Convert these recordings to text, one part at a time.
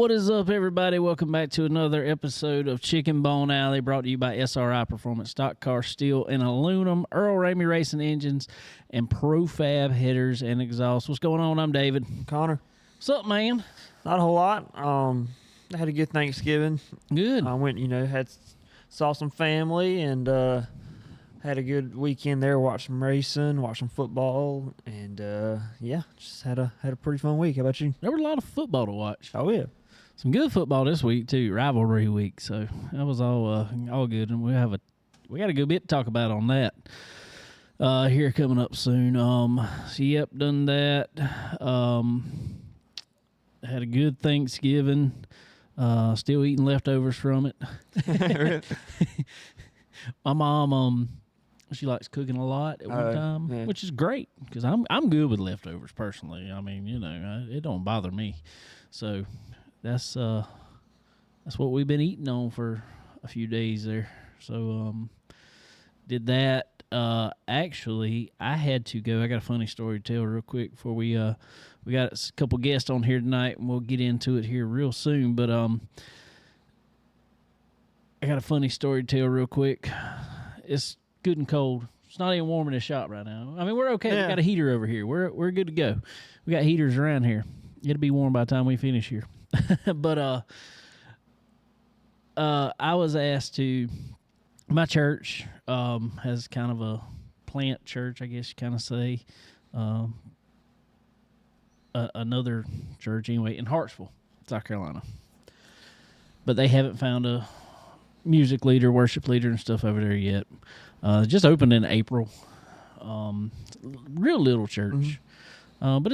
What is up, everybody? Welcome back to another episode of Chicken Bone Alley, brought to you by SRI Performance Stock Car Steel and Aluminum, Earl Ramey Racing Engines, and Profab Headers and Exhaust. What's going on? I'm David. Connor. What's up, man? Not a whole lot. I had a good Thanksgiving. Good. I went, saw some family and had a good weekend there. Watched some racing, watched some football, and just had a pretty fun week. How about you? There was a lot of football to watch. Oh yeah, Some good football this week too. Rivalry week, so that was all good, and we got a good bit to talk about on that. Here coming up soon. Done that. Had a good Thanksgiving. Still eating leftovers from it. My mom, she likes cooking a lot at one time, yeah. which is great because I'm good with leftovers personally. I mean, it don't bother me. So that's what we've been eating on for a few days there. So did that. Actually, I had to go. I got a funny story to tell real quick before we got a couple guests on here tonight, and we'll get into it here real soon. But I got a funny story to tell real quick. It's good and cold. It's not even warm in the shop right now. I mean, we're okay. Yeah. We got a heater over here. We're good to go. We got heaters around here. It'll be warm by the time we finish here. But I was asked to. My church has kind of a plant church, I guess you kind of say. Another church, anyway, in Hartsville, South Carolina. But they haven't found a music leader, worship leader, and stuff over there yet. Just opened in April. Real little church. But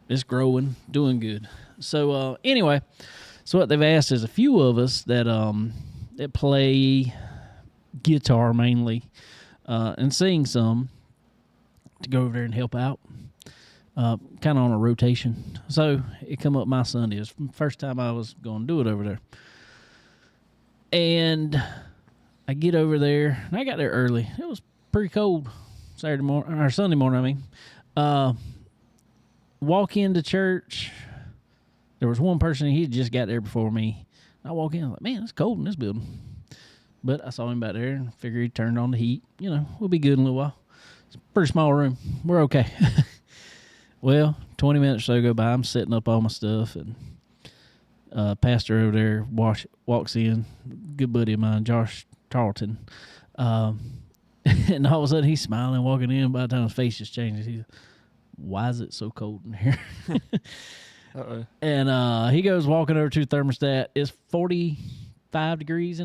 it's growing, doing good. So anyway, so what they've asked is a few of us that play guitar mainly and sing some to go over there and help out, kind of on a rotation. So it come up my Sunday. It was the first time I was going to do it over there. And I get over there, and I got there early. It was pretty cold Sunday morning. Walk into church. There was one person, he had just got there before me. I walk in, I'm like, man, it's cold in this building. But I saw him back there and figured he turned on the heat. We'll be good in a little while. It's a pretty small room. We're okay. Well, 20 minutes or so go by. I'm setting up all my stuff, and pastor over there walks in, good buddy of mine, Josh Tarleton. And all of a sudden he's smiling, walking in. By the time his face just changes, he's, why is it so cold in here? Uh-oh. And he goes walking over to the thermostat. It's 45 degrees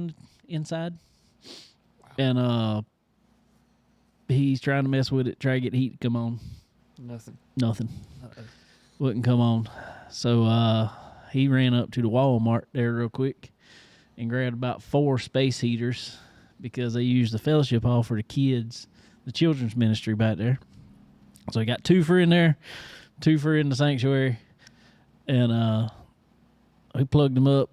inside. Wow. And he's trying to mess with it, try to get heat to come on. Nothing. Uh-oh. Wouldn't come on. So he ran up to the Walmart there real quick and grabbed about 4 space heaters because they use the fellowship hall for the kids, the children's ministry back there. So he got 2 for in there, 2 for in the sanctuary, and we plugged them up.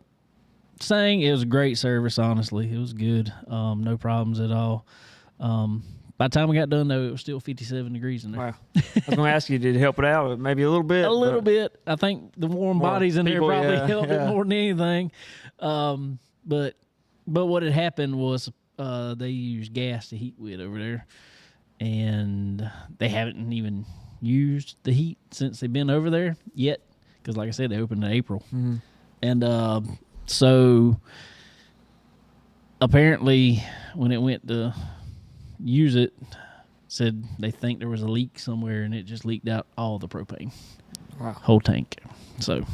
Sang. It was a great service, honestly. It was good. No problems at all. By the time we got done, though, it was still 57 degrees in there. Wow. I was going to ask you, did it help it out? Maybe a little bit. A little bit. I think the warm bodies in there probably helped it more than anything. But what had happened was they used gas to heat with over there, and they haven't even used the heat since they've been over there yet, because like I said, they opened in April. Mm-hmm. And so apparently when it went to use it, said they think there was a leak somewhere, and it just leaked out all the propane. Wow. Whole tank. So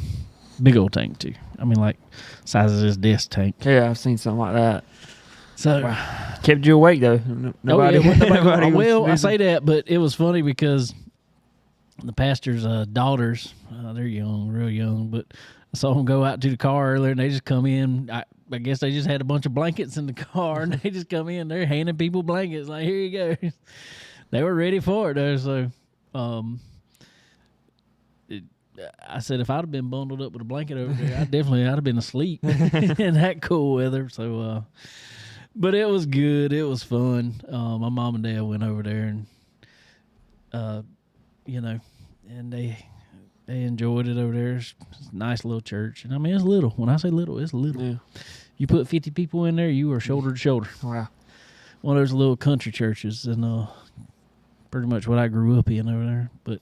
big old tank too. I mean, like size of this desk tank. Yeah, I've seen something like that. So kept you awake though. Nobody well, I say that, but it was funny because the pastor's daughters, they're young, real young, but I saw them go out to the car earlier, and they just come in. I guess they just had a bunch of blankets in the car, and they just come in. They're handing people blankets, like, here you go. They were ready for it, though. So I said if I'd have been bundled up with a blanket over there, I'd have been asleep in that cool weather. So, but it was good. It was fun. My mom and dad went over there, and and they they enjoyed it over there. It's a nice little church, and I mean it's little. When I say little, it's little. Yeah. You put 50 people in there, you are shoulder to shoulder. Wow. One of those little country churches, and pretty much what I grew up in over there. But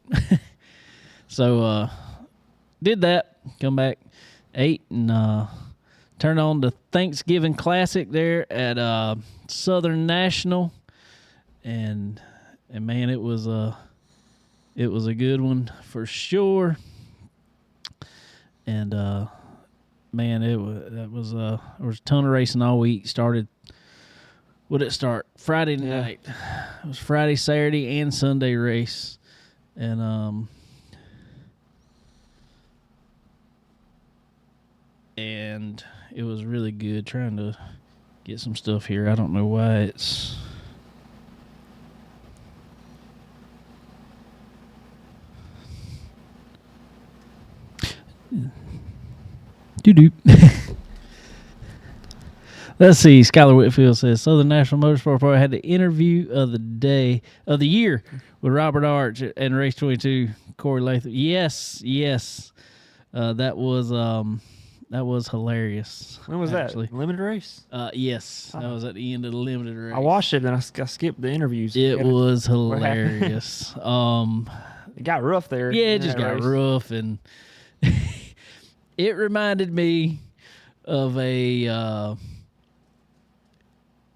so did that, come back, ate, and turned on the Thanksgiving Classic there at Southern National, and man, it was a good one for sure. And man, there was a ton of racing all week. Started. Would it start Friday night? It was Friday, Saturday, and Sunday race, and it was really good. Trying to get some stuff here. I don't know why it's. Doo-doo. Let's see. Skylar Whitfield says Southern National Motorsport Park had the interview of the year with Robert Arch and Race 22, Corey Latham. Yes. That was hilarious. When was actually. that? Limited race? Yes. That was at the end of the limited race. I watched it and I skipped the interviews. It was hilarious. It got rough there. Yeah, it just got rough, and it reminded me of a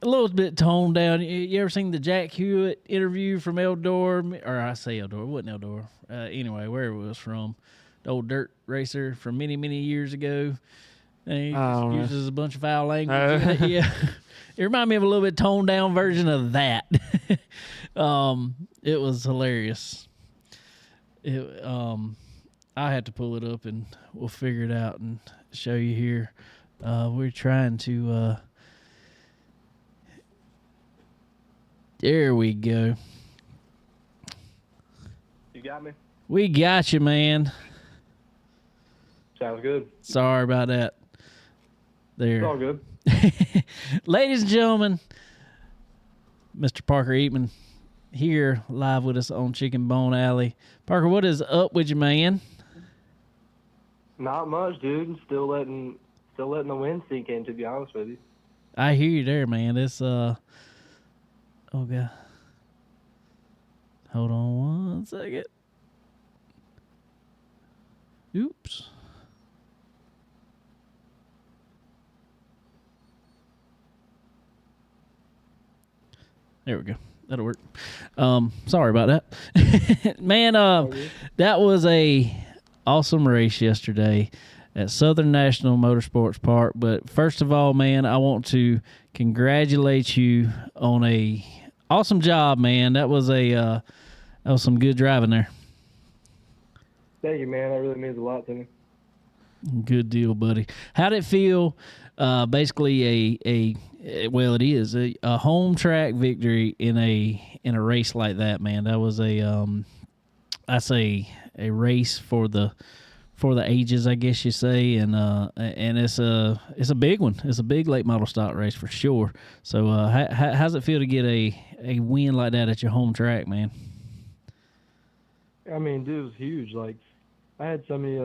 little bit toned down. You ever seen the Jack Hewitt interview from Eldor? Or I say Eldor, it wasn't Eldor. Anyway, where it was from. The old dirt racer from many, many years ago. And he uses a bunch of foul language. Yeah. It reminded me of a little bit toned down version of that. It was hilarious. I had to pull it up and we'll figure it out and show you here. We're trying to there we go. You got me? We got you, man. Sounds good. Sorry about that. There. It's all good. Ladies and gentlemen, Mr. Parker Eatman here live with us on Chicken Bone Alley. Parker, what is up with you, man? Not much, dude. Still letting the wind sink in, to be honest with you. I hear you there, man. It's oh god. Hold on one second. Oops. There we go. That'll work. Sorry about that. Man, that was a awesome race yesterday at Southern National Motorsports Park. But first of all, man, I want to congratulate you on a awesome job, man. That was some good driving there. Thank you, man. That really means a lot to me. Good deal, buddy. How'd it feel? Basically, it is a home track victory in a race like that, man. That was I say a race for the ages, I guess you say, and it's a big one. It's a big late model stock race for sure. So how's it feel to get a win like that at your home track, man? I mean, dude, it was huge. Like, I had so many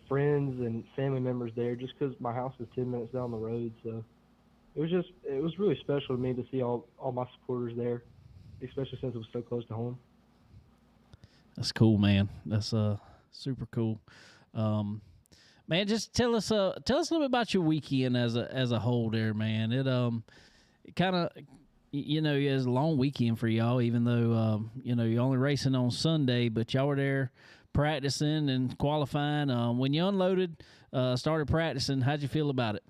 friends and family members there just because my house is 10 minutes down the road. So it was really special to me to see all my supporters there, especially since it was so close to home. That's cool, man. That's super cool. Man, just tell us a little bit about your weekend as a whole there, man. It kind of, it was a long weekend for y'all, even though you're only racing on Sunday, but y'all were there practicing and qualifying. When you unloaded, started practicing, how'd you feel about it?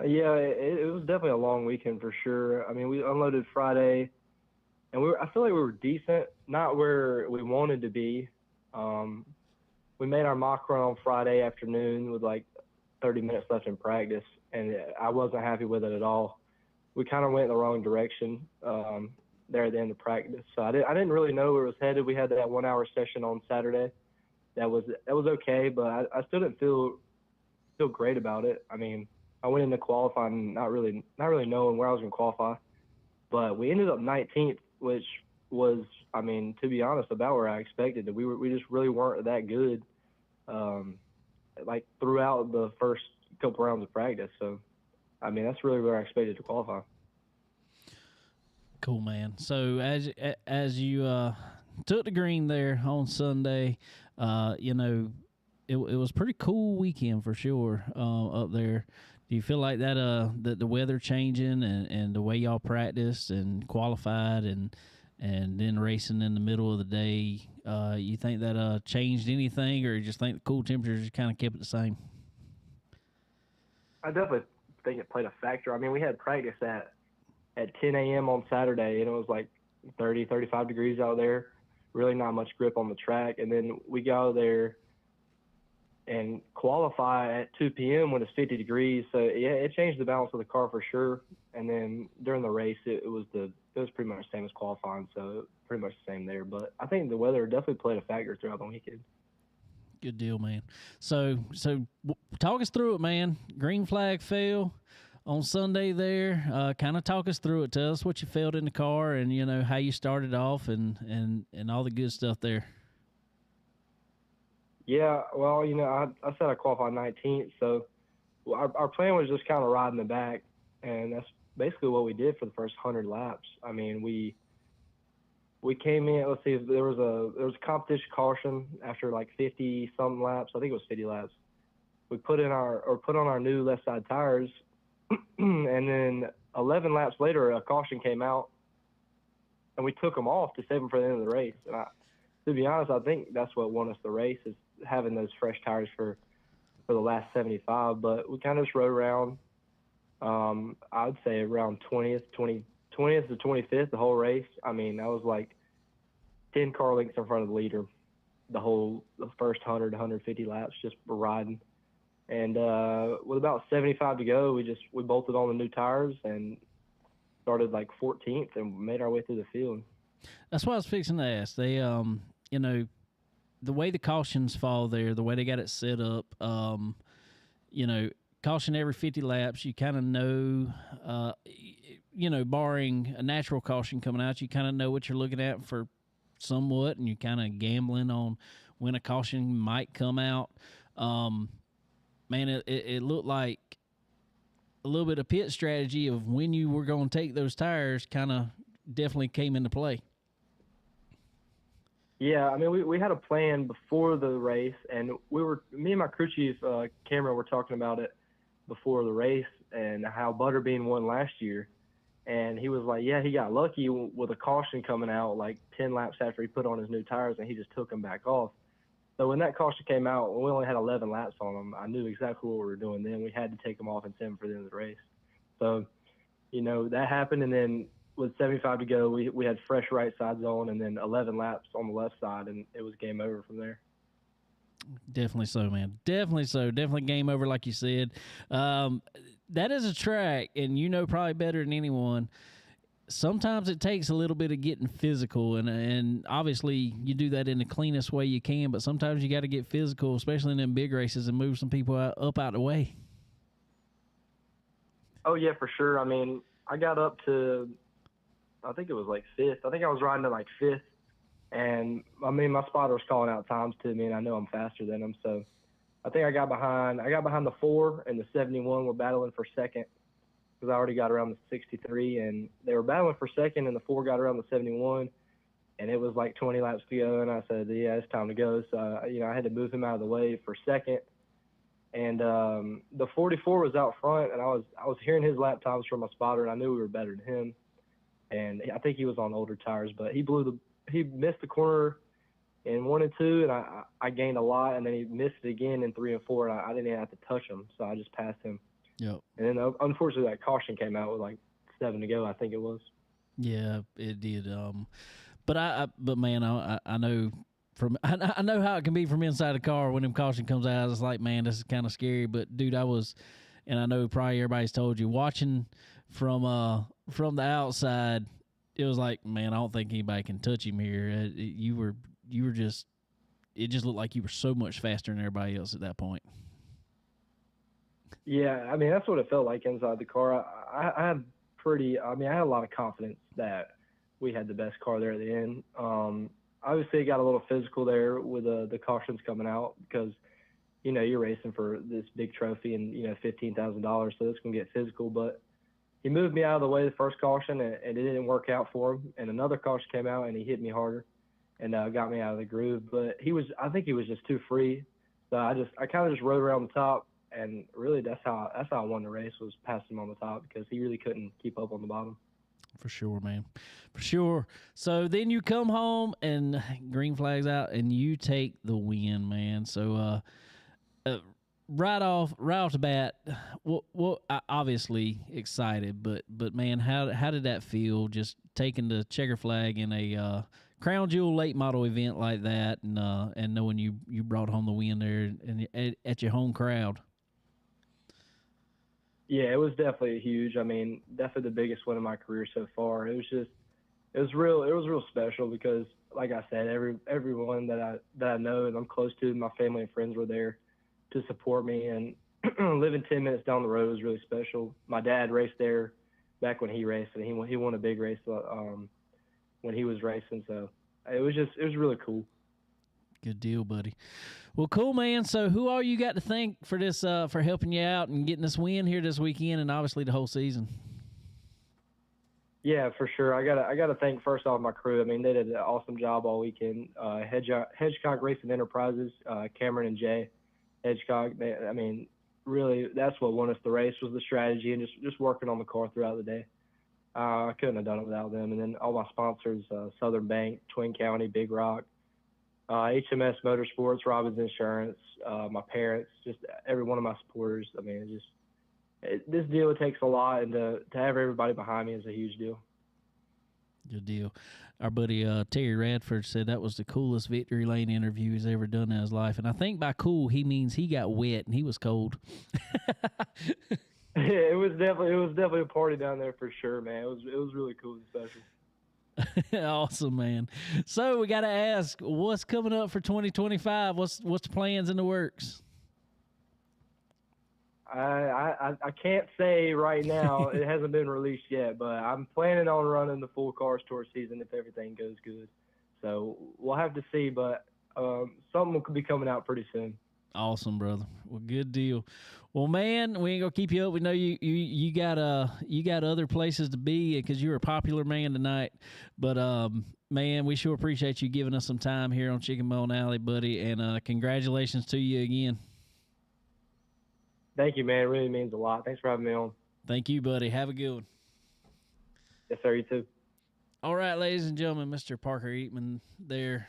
Yeah, it was definitely a long weekend for sure. I mean, we unloaded Friday, and I feel like we were decent, not where we wanted to be. We made our mock run on Friday afternoon with like 30 minutes left in practice, and I wasn't happy with it at all. We kind of went in the wrong direction there at the end of practice. So I didn't really know where it was headed. We had that 1 hour session on Saturday. That was okay, but I still didn't feel great about it. I mean, I went into qualifying not really knowing where I was going to qualify, but we ended up 19th, which was, I mean, to be honest, about where I expected it. We just really weren't that good, like throughout the first couple rounds of practice. So, I mean, that's really where I expected to qualify. Cool, man. So as you took the green there on Sunday, you know, it was pretty cool weekend for sure up there. Do you feel like that that the weather changing and the way y'all practiced and qualified and then racing in the middle of the day, you think that changed anything, or you just think the cool temperatures just kind of kept it the same? I definitely think it played a factor. I mean, we had practice at 10 a.m. on Saturday, and it was like 30, 35 degrees out there. Really not much grip on the track. And then we go there and qualify at 2 p.m. when it's 50 degrees. So, yeah, it changed the balance of the car for sure. And then during the race, it was pretty much the same as qualifying, so pretty much the same there. But I think the weather definitely played a factor throughout the weekend. Good deal, man. So talk us through it, man. Green flag fell on Sunday there. Kind of talk us through it. Tell us what you felt in the car and, you know, how you started off and all the good stuff there. Yeah, well, you know, I said I qualified 19th, so our plan was just kind of riding the back, and that's basically what we did for the first 100 laps. I mean, we came in. Let's see, there was a competition caution after like 50 some laps. I think it was 50 laps. We put on our new left side tires, and then 11 laps later, a caution came out, and we took them off to save them for the end of the race. And to be honest, I think that's what won us the race, is having those fresh tires for the last 75. But we kind of just rode around. I'd say around 20th to 25th the whole race. I mean, I was like 10 car lengths in front of the leader the first 100 150 laps, just riding. And with about 75 to go, we bolted on the new tires and started like 14th and made our way through the field. That's what I was fixing to ask. They you know, the way the cautions fall there, the way they got it set up, you know, caution every 50 laps, you kind of know, you know, barring a natural caution coming out, you kind of know what you're looking at for somewhat, and you're kind of gambling on when a caution might come out. Man, it looked like a little bit of pit strategy of when you were going to take those tires kind of definitely came into play. Yeah, I mean, we had a plan before the race, and me and my crew chief, Cameron, were talking about it before the race and how Butterbean won last year. And he was like, yeah, he got lucky with a caution coming out like 10 laps after he put on his new tires, and he just took them back off. So when that caution came out, we only had 11 laps on them. I knew exactly what we were doing then. We had to take them off and send them for the end of the race. So, you know, that happened, and then with 75 to go, we had fresh right sides on, and then 11 laps on the left side, and it was game over from there. Definitely so, man. Definitely so. Definitely game over, like you said. That is a track, and you know probably better than anyone. Sometimes it takes a little bit of getting physical, and obviously you do that in the cleanest way you can, but sometimes you got to get physical, especially in them big races, and move some people up out of the way. Oh, yeah, for sure. I mean, I got up to, I think it was like 5th. I think I was riding to like 5th. And, I mean, my spotter was calling out times to me, and I know I'm faster than him. So I think I got behind the 4, and the 71 were battling for second because I already got around the 63. And they were battling for second, and the 4 got around the 71. And it was like 20 laps to go, and I said, yeah, it's time to go. So, you know, I had to move him out of the way for second. And the 44 was out front, and I was hearing his lap times from my spotter, and I knew we were better than him. And I think he was on older tires, but he missed the corner in 1 and 2, and I gained a lot, and then he missed it again in 3 and 4, and I didn't even have to touch him, so I just passed him. Yep. And then unfortunately that caution came out with like 7 to go, I think it was. Yeah, it did. But man, I know I know how it can be from inside the car when them caution comes out. It's like, man, this is kind of scary. But dude, and I know probably everybody's told you, watching from the outside, it was like, man, I don't think anybody can touch him here. You were just, it just looked like you were so much faster than everybody else at that point. Yeah, I mean, that's what it felt like inside the car. I had a lot of confidence that we had the best car there at the end. Obviously, it got a little physical there with the cautions coming out because, you're racing for this big trophy and, $15,000, so it's going to get physical. But he moved me out of the way the first caution, and it didn't work out for him. And another caution came out, and he hit me harder and got me out of the groove. But I think he was just too free. So I kind of just rode around the top, and really that's how I won the race, was passing him on the top because he really couldn't keep up on the bottom. For sure, man. For sure. So then you come home and green flag's out and you take the win, man. So right off the bat, well, obviously excited, but man, how did that feel? Just taking the checker flag in a crown jewel late model event like that, and knowing you brought home the win there and at your home crowd. Yeah, it was definitely huge. I mean, definitely the biggest win of my career so far. It was real special because, like I said, everyone that I know and I'm close to, my family and friends were there to support me, and living 10 minutes down the road was really special. My dad raced there back when he raced, and he won a big race when he was racing. So it was really cool. Good deal, buddy. Well, cool, man. So who all you got to thank for this, for helping you out and getting this win here this weekend and obviously the whole season? Yeah, for sure. I gotta thank first off my crew. I mean, they did an awesome job all weekend. Hedgecock Racing Enterprises, Cameron and Jay Hedgecock. Really, that's what won us the race, was the strategy and just working on the car throughout the day. I couldn't have done it without them. And then all my sponsors, Southern Bank, Twin County, Big Rock, HMS Motorsports, Robbins Insurance, my parents, just every one of my supporters. I mean, this deal takes a lot, and to have everybody behind me is a huge deal. Good deal. Our buddy Terry Radford said that was the coolest victory lane interview he's ever done in his life, and I think by cool he means he got wet and he was cold. It was definitely a party down there for sure, man. It was really cool and special. Awesome, man. So we got to ask, what's coming up for 2025? What's the plans in the works? I can't say right now. It hasn't been released yet, but I'm planning on running the full Cars Tour season if everything goes good. So we'll have to see, but something will be coming out pretty soon. Awesome, brother. Well, good deal. Well, man, we ain't gonna keep you up. We know you got other places to be because you're a popular man tonight. But man, we sure appreciate you giving us some time here on Chicken Bone Alley, buddy. And congratulations to you again. Thank you, man. It really means a lot. Thanks for having me on. Thank you, buddy. Have a good one. Yes, sir. You too. All right, ladies and gentlemen, Mr. Parker Eatman there,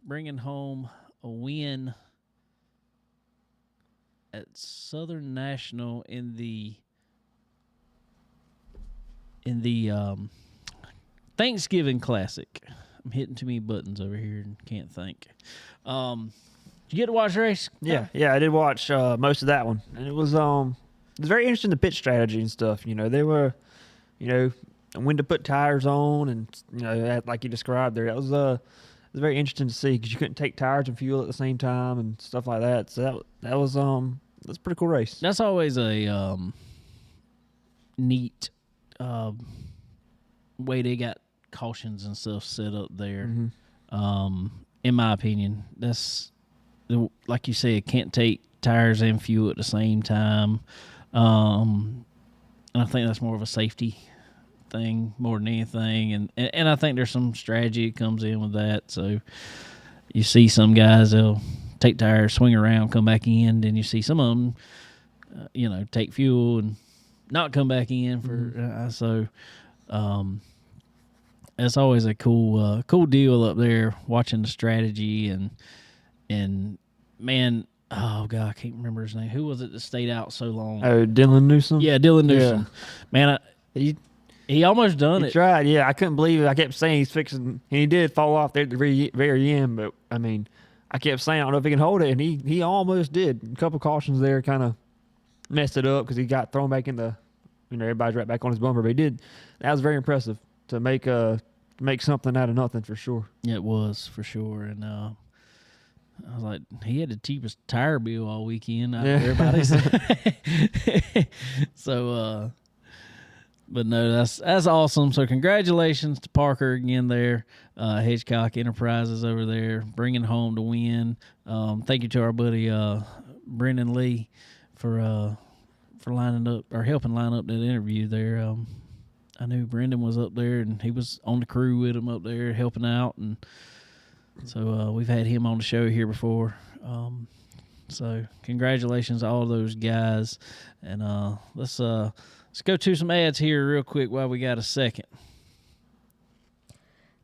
bringing home a win at Southern National in the Thanksgiving Classic. I'm hitting too many buttons over here and can't think. Did you get to watch the race? Yeah, I did watch most of that one, and it was very interesting, the pit strategy and stuff. They were, when to put tires on, and like you described there, it was very interesting to see because you couldn't take tires and fuel at the same time and stuff like that. So that was that's a pretty cool race. That's always a neat way they got cautions and stuff set up there. Mm-hmm. In my opinion, that's like you said, can't take tires and fuel at the same time. And I think that's more of a safety thing more than anything, and I think there's some strategy that comes in with that. So you see some guys, they'll take tires, swing around, come back in, then you see some of them take fuel and not come back in for so it's always a cool deal up there watching the strategy and man, oh God, I can't remember his name. Who was it that stayed out so long? Oh, Dylan Newsom. Yeah, Dylan Newsom. Yeah. Man, he almost done it. He tried, yeah. I couldn't believe it. I kept saying he's fixing, and he did fall off there at the very, very end. But I mean, I kept saying I don't know if he can hold it, and he almost did. A couple cautions there kind of messed it up because he got thrown back in the, everybody's right back on his bumper. But he did. That was very impressive to make something out of nothing for sure. Yeah, it was for sure, and I was like, he had the cheapest tire bill all weekend out of everybody. So, But no, that's awesome. So congratulations to Parker again there, Hedgecock Enterprises over there, bringing home the win. Thank you to our buddy Brendan Lee for lining up or helping line up that interview there. I knew Brendan was up there, and he was on the crew with him up there helping out, and so we've had him on the show here before. So congratulations to all those guys, and let's go to some ads here real quick while we got a second.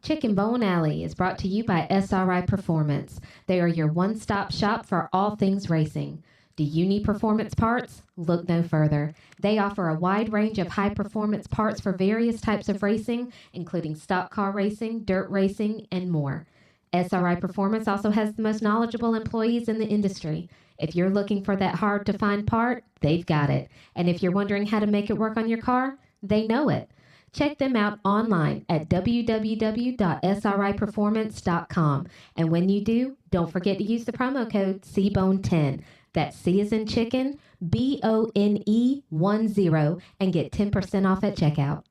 Chicken Bone Alley is brought to you by SRI Performance. They are your one-stop shop for all things racing. Do you need performance parts? Look no further. They offer a wide range of high-performance parts for various types of racing, including stock car racing, dirt racing, and more. SRI Performance also has the most knowledgeable employees in the industry. If you're looking for that hard-to-find part, they've got it. And if you're wondering how to make it work on your car, they know it. Check them out online at www.sriperformance.com. And when you do, don't forget to use the promo code CBONE10. That's C as in chicken, BONE 10, and get 10% off at checkout.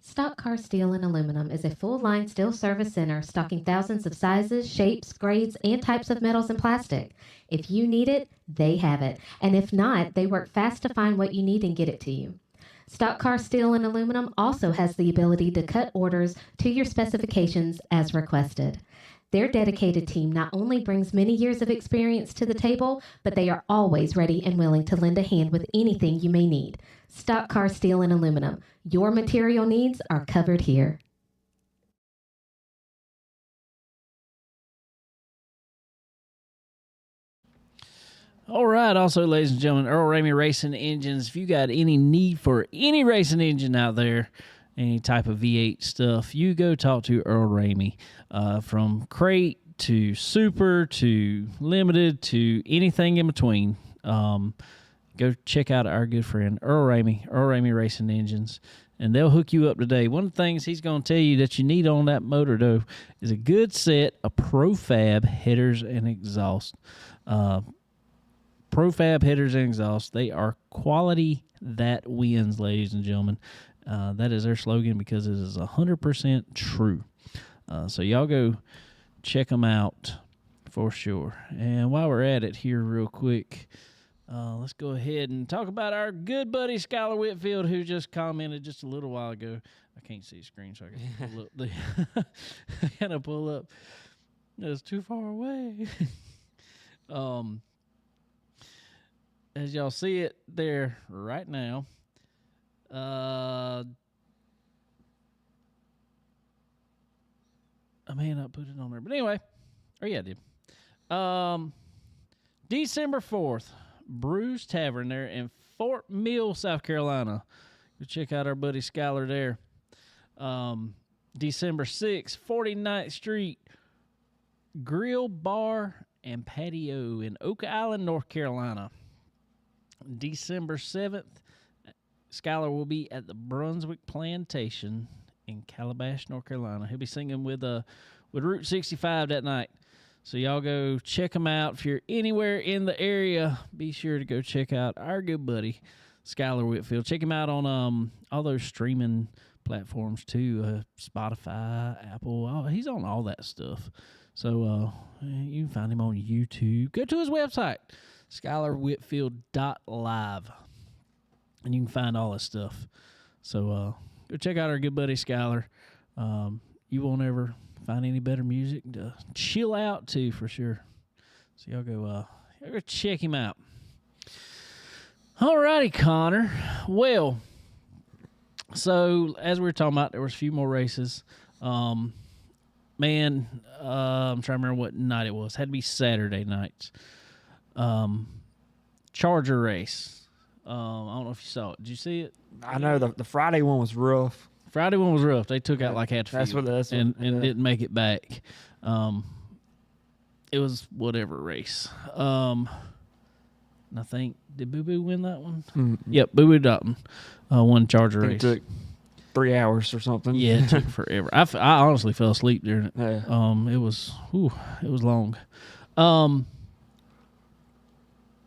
Stock Car Steel and Aluminum is a full-line steel service center stocking thousands of sizes, shapes, grades, and types of metals and plastic. If you need it, they have it. And if not, they work fast to find what you need and get it to you. Stock Car Steel and Aluminum also has the ability to cut orders to your specifications as requested. Their dedicated team not only brings many years of experience to the table, but they are always ready and willing to lend a hand with anything you may need. Stock Car Steel and Aluminum. Your material needs are covered here. All right. Also, ladies and gentlemen, Earl Ramey Racing Engines. If you got any need for any racing engine out there, any type of V8 stuff, you go talk to Earl Ramey. From crate to super to limited to anything in between. Go check out our good friend Earl Ramey Racing Engines, and they'll hook you up today. One of the things he's going to tell you that you need on that motor, though, is a good set of Profab headers and exhaust. Profab headers and exhaust, they are quality that wins, ladies and gentlemen. That is their slogan because it is 100% true. So y'all go check them out for sure. And while we're at it here real quick, let's go ahead and talk about our good buddy Skylar Whitfield, who just commented just a little while ago. I can't see the screen, so I can pull up. I gotta pull up. It's too far away. As y'all see it there right now, I may not put it on there, but anyway. Oh, yeah, I did. December 4th, Brews Tavern there in Fort Mill, South Carolina. Go check out our buddy Skylar there. December 6th, 49th Street Grill, Bar, and Patio in Oak Island, North Carolina. December 7th, Skylar will be at the Brunswick Plantation in Calabash, North Carolina. He'll be singing with Route 65 that night. So y'all go check him out. If you're anywhere in the area, be sure to go check out our good buddy, Skylar Whitfield. Check him out on all those streaming platforms too, Spotify, Apple. He's on all that stuff. So you can find him on YouTube. Go to his website, SkylarWhitfield.live, and you can find all his stuff. So go check out our good buddy Skylar. You won't ever find any better music to chill out to, for sure. So y'all go check him out. All righty, Connor. Well, so as we were talking about, there was a few more races. I'm trying to remember what night it was. Had to be Saturday nights. Charger race. I don't know if you saw it. Did you see it? I know the Friday one was rough. Friday one was rough. They took out like half the field and didn't make it back. It was whatever race. And I think, did Boo Boo win that one? Mm-hmm. Yep, Boo Boo Dalton won Charger race. It took 3 hours or something. Yeah, it took forever. I honestly fell asleep during it. Yeah. It was long.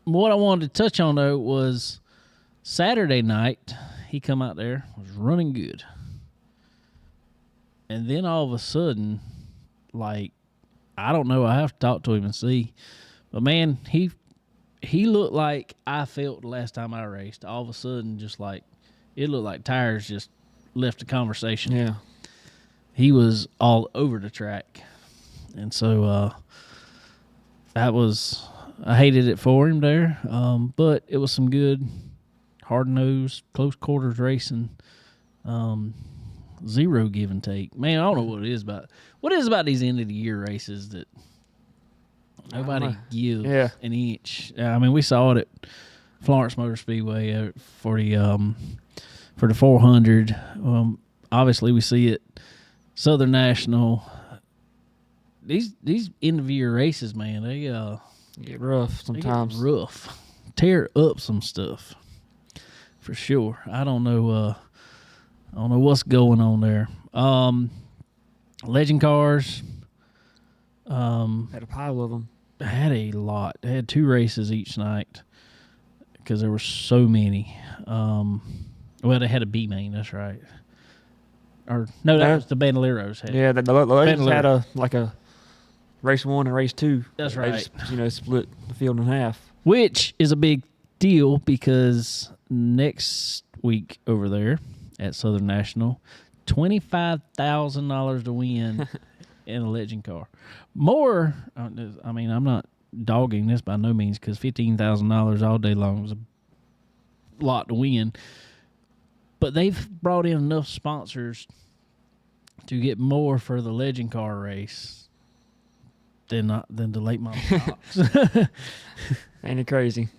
What I wanted to touch on though was Saturday night, he come out there, was running good. And then all of a sudden, like, I don't know, I have to talk to him and see. But man, he looked like I felt the last time I raced. All of a sudden, just like, it looked like tires just left the conversation. Yeah. He was all over the track. And so I hated it for him there. But it was some good, hard-nosed, close quarters racing. Zero give and take. Man, I don't know what it is about these end of the year races that nobody gives an inch. I mean, we saw it at Florence Motor Speedway for the 400. Obviously, we see it Southern National. These end of year races, man, they get rough sometimes. They get rough, tear up some stuff for sure. I don't know what's going on there. Legend cars. Had a pile of them. Had a lot. They had 2 races each night because there were so many. Well, they had a B main. That's right. Or no, that was the Bandoleros. Yeah, the Legends had a race 1 and race 2. That's They right. just, split the field in half. Which is a big deal because next week over there at Southern National, $25,000 to win in a Legend car. More, I mean, I'm not dogging this by no means because $15,000 all day long is a lot to win. But they've brought in enough sponsors to get more for the Legend car race than the late model Fox. Ain't it crazy?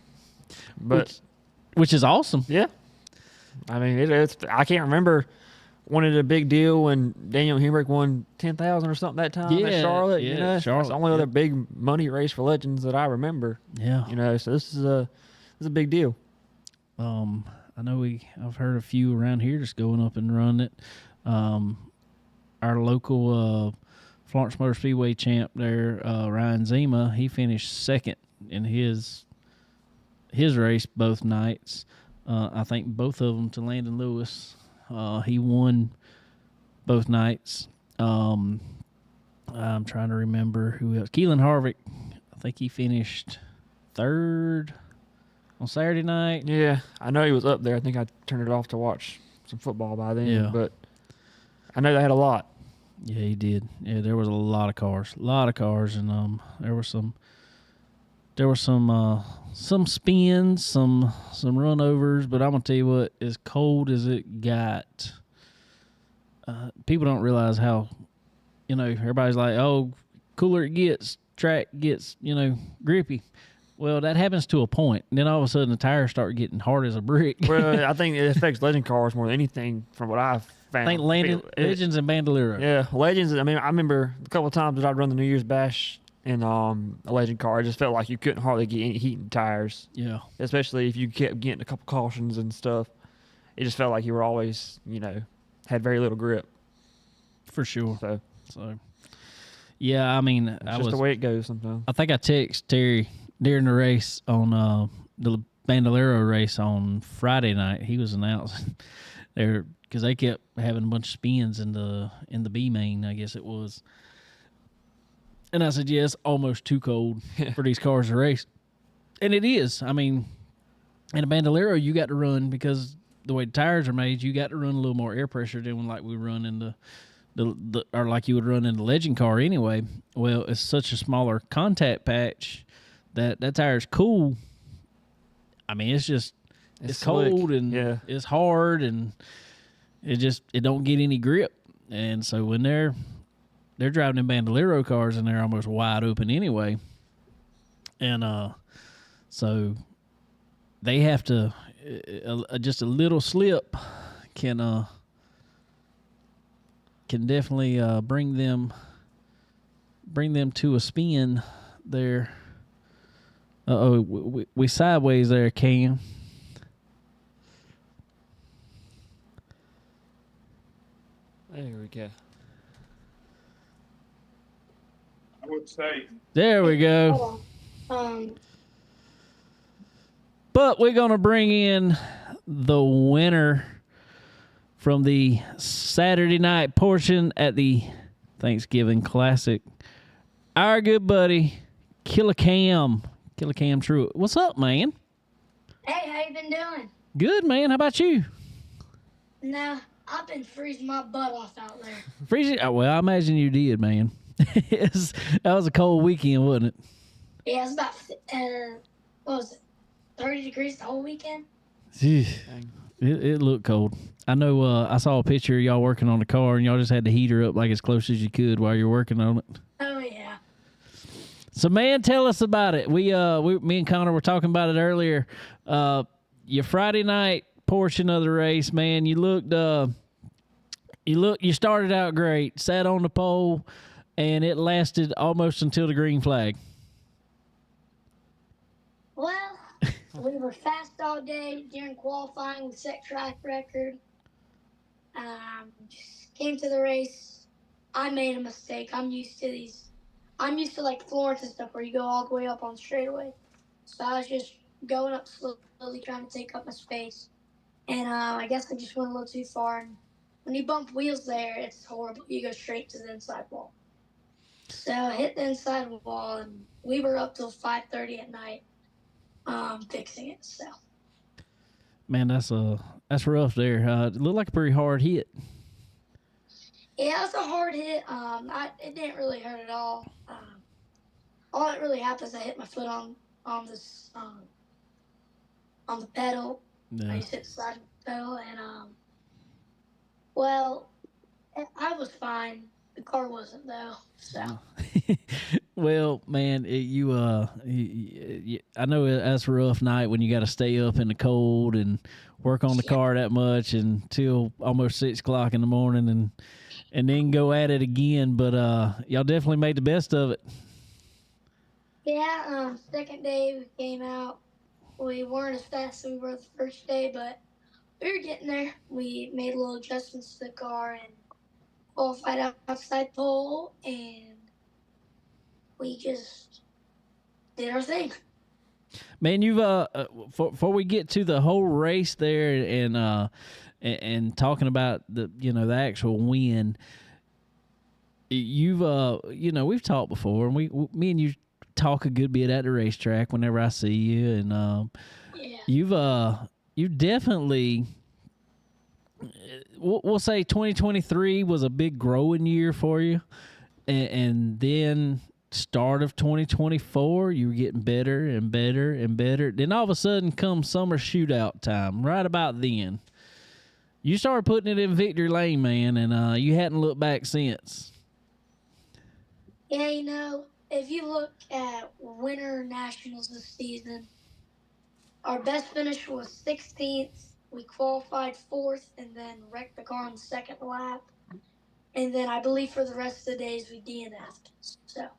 But which is awesome. Yeah. I mean, it's I can't remember when it was a big deal when Daniel Hemrick won 10,000 or something that time at Charlotte. Yeah, Charlotte. It's the only other big money race for Legends that I remember. Yeah. So this is a big deal. I know I've heard a few around here just going up and running it. Our local Florence Motor Speedway champ there, Ryan Zima, he finished second in his race both nights. I think both of them to Landon Lewis. He won both nights. I'm trying to remember who else. Keelan Harvick, I think he finished third on Saturday night. Yeah, I know he was up there. I think I turned it off to watch some football by then. Yeah. But I know they had a lot. Yeah, he did. Yeah, there was a lot of cars, and there were some spins, some run overs. But I'm gonna tell you what, as cold as it got, people don't realize how, everybody's like, oh, cooler it gets, track gets, grippy. Well, that happens to a point. And then all of a sudden the tires start getting hard as a brick. Well, I think it affects Legend cars more than anything from what I've found. I think Legends and Bandolero. Yeah, Legends. I mean, I remember a couple of times that I'd run the New Year's Bash in a Legend car. It just felt like you couldn't hardly get any heat in the tires. Yeah. Especially if you kept getting a couple cautions and stuff. It just felt like you were always, had very little grip. For sure. So yeah, I mean, it's just the way it goes sometimes. I think I texted Terry during the race on the Bandolero race on Friday night. He was announcing there because they kept having a bunch of spins in the B main, I guess it was. And I said, yeah, it's almost too cold for these cars to race. And it is. I mean, in a Bandolero, you got to run because the way the tires are made, you got to run a little more air pressure than like we run in the or like you would run in the Legend car anyway. Well, it's such a smaller contact patch that tire's cool. I mean, it's cold and it's hard and it don't get any grip. And so when they're driving in Bandolero cars and they're almost wide open anyway. And so they have to just a little slip can definitely bring them to a spin there. We sideways there, Cam. There we go. I would say. There we go. But we're going to bring in the winner from the Saturday night portion at the Thanksgiving Classic, our good buddy, Killer Cam Truitt. What's up, man? Hey, how you been doing? Good, man. How about you? Nah, I've been freezing my butt off out there. Freezing? Oh, well, I imagine you did, man. That was a cold weekend, wasn't it? Yeah, it's about, what was it, 30 degrees the whole weekend? It looked cold. I know. I saw a picture of y'all working on the car, and y'all just had the heater up like as close as you could while you're working on it. Oh, yeah. So, man, tell us about it. Me and Connor were talking about it earlier. Your Friday night portion of the race, man. You started out great, sat on the pole, and it lasted almost until the green flag. Well, we were fast all day during qualifying. We set track record. Just came to the race. I made a mistake. I'm used to like Florence and stuff where you go all the way up on straightaway. So I was just going up slowly, trying to take up my space. And I guess I just went a little too far. And when you bump wheels there, it's horrible. You go straight to the inside wall. So I hit the inside wall, and we were up till 5:30 at night fixing it. So. Man, that's rough there. It looked like a pretty hard hit. Yeah, it was a hard hit. It didn't really hurt at all. All that really happened is I hit my foot on the pedal. Yeah. I just hit the side of the pedal, and well, I was fine. The car wasn't though. So. Well, man, I know that's a rough night when you got to stay up in the cold and work on the car that much until almost 6 o'clock in the morning and then go at it again. But y'all definitely made the best of it. Yeah, second day we came out. We weren't as fast as we were the first day, but we were getting there. We made little adjustments to the car and qualified outside pole, and we just did our thing. Man, you've before we get to the whole race there and talking about the actual win, you've we've talked before, and me and you talk a good bit at the racetrack whenever I see you, and you've definitely, we'll say 2023 was a big growing year for you, and then start of 2024 you were getting better and better and better. Then all of a sudden comes summer shootout time. Right about then you started putting it in victory lane, man, and you hadn't looked back since. Yeah, if you look at Winter Nationals this season, our best finish was 16th. We qualified 4th and then wrecked the car on the second lap. And then I believe for the rest of the days we DNF'd. So if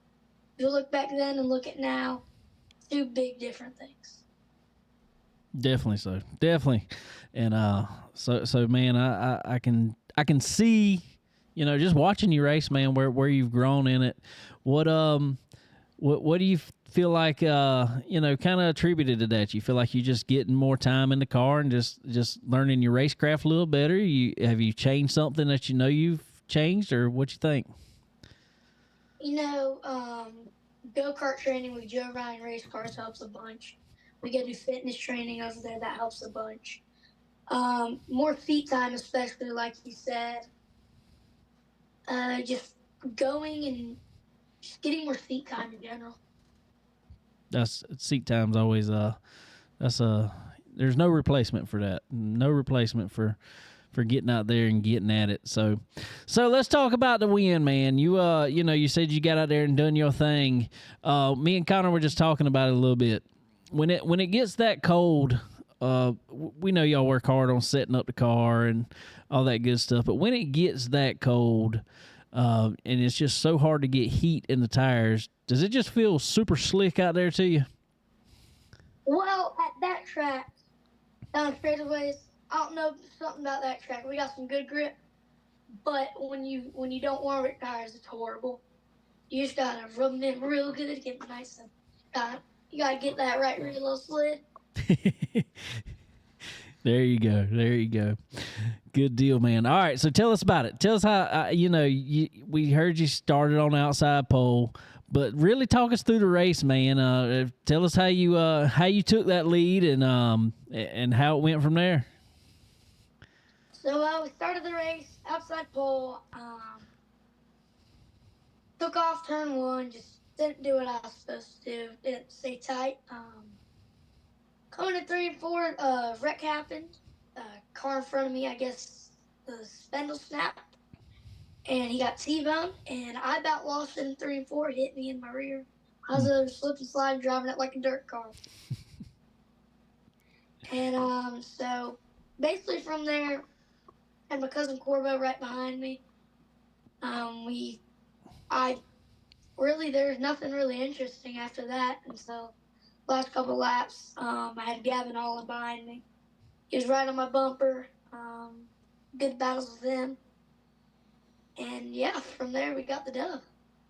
you look back then and look at now, two big different things. Definitely so. Definitely. And so man, I can see, just watching you race, man, where you've grown in it. What do you feel like kind of attributed to that? You feel like you're just getting more time in the car and just learning your racecraft a little better? Have you changed something that you've changed, or what you think? Go-kart training with Joe Ryan race cars helps a bunch. We go do fitness training over there, that helps a bunch. More seat time, especially like you said. Just going and just getting more seat time in general. That's seat time's always there's no replacement for that. No replacement for getting out there and getting at it. So let's talk about the win, man. You said you got out there and done your thing. Me and Connor were just talking about it a little bit. When it gets that cold, we know y'all work hard on setting up the car and all that good stuff. But when it gets that cold, and it's just so hard to get heat in the tires, does it just feel super slick out there to you? Well, at that track, down straightaways, I don't know something about that track. We got some good grip, but when you don't warm your tires, it's horrible. You just gotta rub them in real good to get them nice and you gotta get that right rear little slid. There you go. There you go. Good deal, man. All right, so tell us about it. Tell us how we heard you started on the outside pole, but really talk us through the race, man. Tell us how you took that lead and how it went from there. So we started the race outside pole. Took off turn one. Just didn't do what I was supposed to do. Didn't stay tight. Coming to 3 and 4, wreck happened. Car in front of me, I guess the spindle snapped, and he got T-boned, and I about lost it in 3 and 4. Hit me in my rear. I was a slip and slide driving it like a dirt car. And so basically from there, I had my cousin Corbo right behind me. There's nothing really interesting after that. And so last couple laps, I had Gavin Allen behind me. He was right on my bumper. Good battles with him. And yeah, from there we got the dub.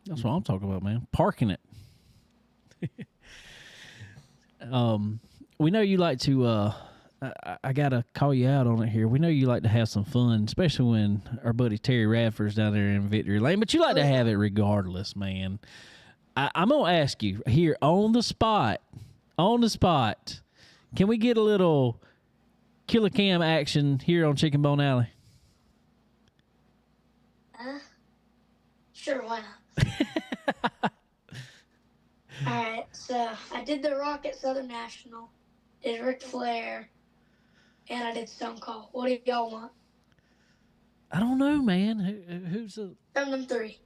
That's what I'm talking about, man. Parking it. We know you like to I gotta call you out on it here. We know you like to have some fun, especially when our buddy Terry Radford's down there in Victory Lane, but you like to have it regardless, man. I'm gonna ask you here on the spot. Can we get a little Killer Cam action here on Chicken Bone Alley? Sure, why not? All right, so I did the Rocket Southern National, did Ric Flair, and I did Stone Cold. What do y'all want? I don't know, man. Who's From them three.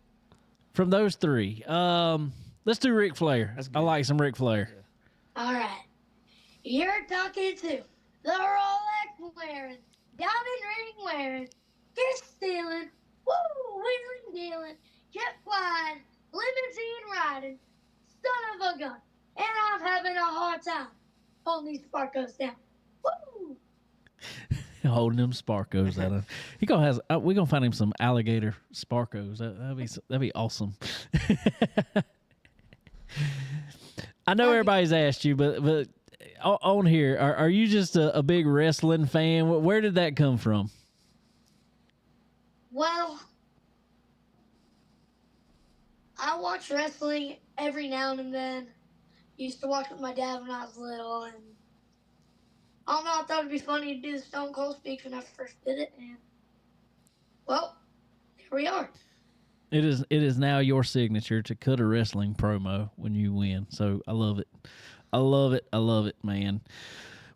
From those three? Let's do Ric Flair. I like some Ric Flair. All right. You're talking to the Rolex wearing, diamond ring wearing, kiss stealing, wheeling dealing, jet flying, limousine riding, son of a gun, and I'm having a hard time holding these Sparkos down. Woo! Holding them Sparkos out of. We're gonna find him some alligator Sparkos. That'd be awesome. I know everybody's asked you, but on here, are you just a big wrestling fan? Where did that come from? Well, I watch wrestling every now and then. Used to watch with my dad when I was little, and I don't know, I thought it'd be funny to do the Stone Cold speech when I first did it, and well, here we are. It is now your signature to cut a wrestling promo when you win. So I love it. I love it, man.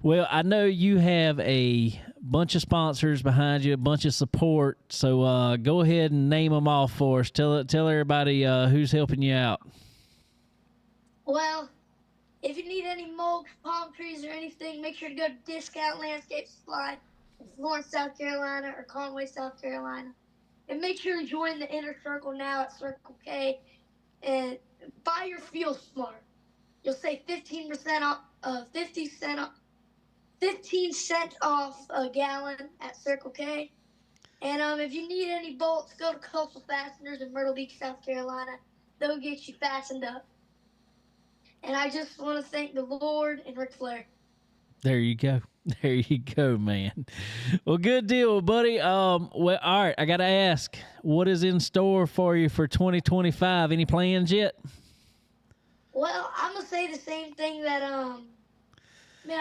Well, I know you have a bunch of sponsors behind you, a bunch of support. So go ahead and name them all for us. Tell everybody who's helping you out. Well, if you need any mulch, palm trees, or anything, make sure to go to Discount Landscape Supply in Florence, South Carolina, or Conway, South Carolina. And make sure to join the Inner Circle now at Circle K and buy your fuel smart. You'll save 15% off, 15 cents off a gallon at Circle K. And if you need any bolts, go to Coastal Fasteners in Myrtle Beach, South Carolina. They'll get you fastened up. And I just want to thank the Lord and Ric Flair. There you go. There you go, man. Well, good deal, buddy. Well, all right. I got to ask, what is in store for you for 2025? Any plans yet? Well, I'm going to say the same thing that, I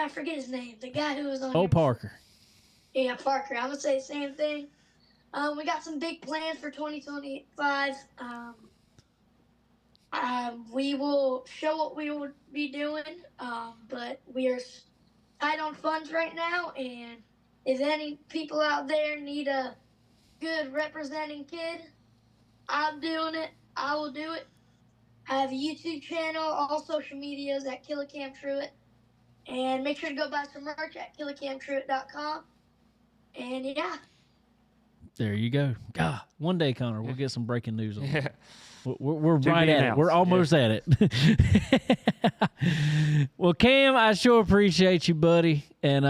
forget his name. The guy who was on Oh, here. Parker. Yeah, Parker. I'm going to say the same thing. We got some big plans for 2025. We will show what we will be doing, but we are tight on funds right now, and if any people out there need a good representing kid, I'm doing it. I will do it. I have a YouTube channel, all social medias at Killicam Truitt, and make sure to go buy some merch at killicamtruitt.com. And yeah. There you go. God, one day, Connor, we'll get some breaking news on it. We're To right be at it. announced. We're almost at it. Well, Cam, I sure appreciate you, buddy. And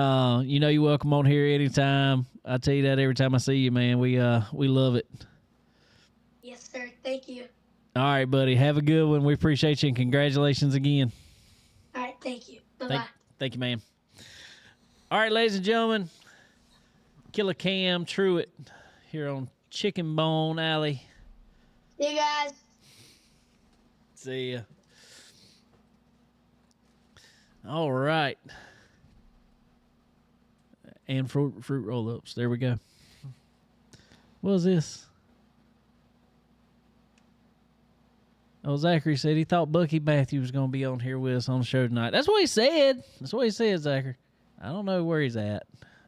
you're welcome on here anytime. I tell you that every time I see you, man. We love it. Yes, sir. Thank you. All right, buddy. Have a good one. We appreciate you, and congratulations again. All right. Thank you. Bye-bye. Thank you, man. All right, ladies and gentlemen, Killer Cam Truitt here on Chicken Bone Alley. See you guys. See ya. All right. And fruit roll-ups. There we go. What was this? Oh, Zachary said he thought Bucky Matthews was going to be on here with us on the show tonight. That's what he said. That's what he said, Zachary. I don't know where he's at.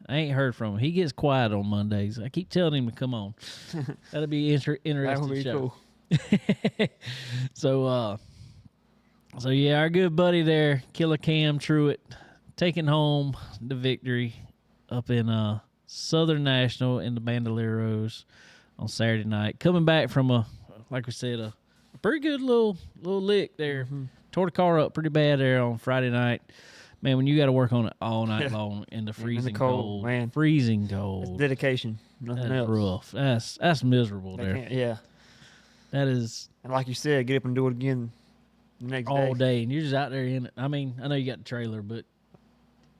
I ain't heard from him. He gets quiet on Mondays. I keep telling him to come on. That'll be interesting That would be show. cool. So yeah, our good buddy there, Killer Cam Truitt, taking home the victory up in Southern National in the Bandoleros on Saturday night. Coming back from like we said, a pretty good little lick there. Mm-hmm. Tore the car up pretty bad there on Friday night. Man, when you got to work on it all night long in the freezing cold, man. freezing It's cold, dedication. Nothing that's else. rough. That's miserable They there. can't- yeah. That is And like you said, get up and do it again the next all day. day, and you're just out there in it. I mean, I know you got the trailer, but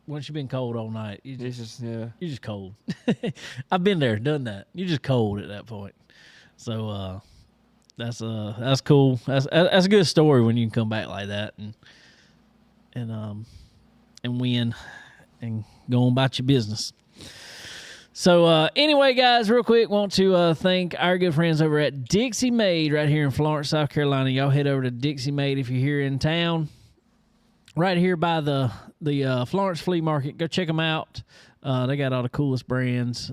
once you've been cold all night, It's just, yeah. you're just cold. I've been there, done that. You're just cold at that point. So that's cool. That's a good story when you can come back like that and win and go on about your business. So anyway, guys, real quick, want to thank our good friends over at Dixie Made right here in Florence, South Carolina. Y'all head over to Dixie Made if you're here in town. Right here by the Florence Flea Market. Go check them out. They got all the coolest brands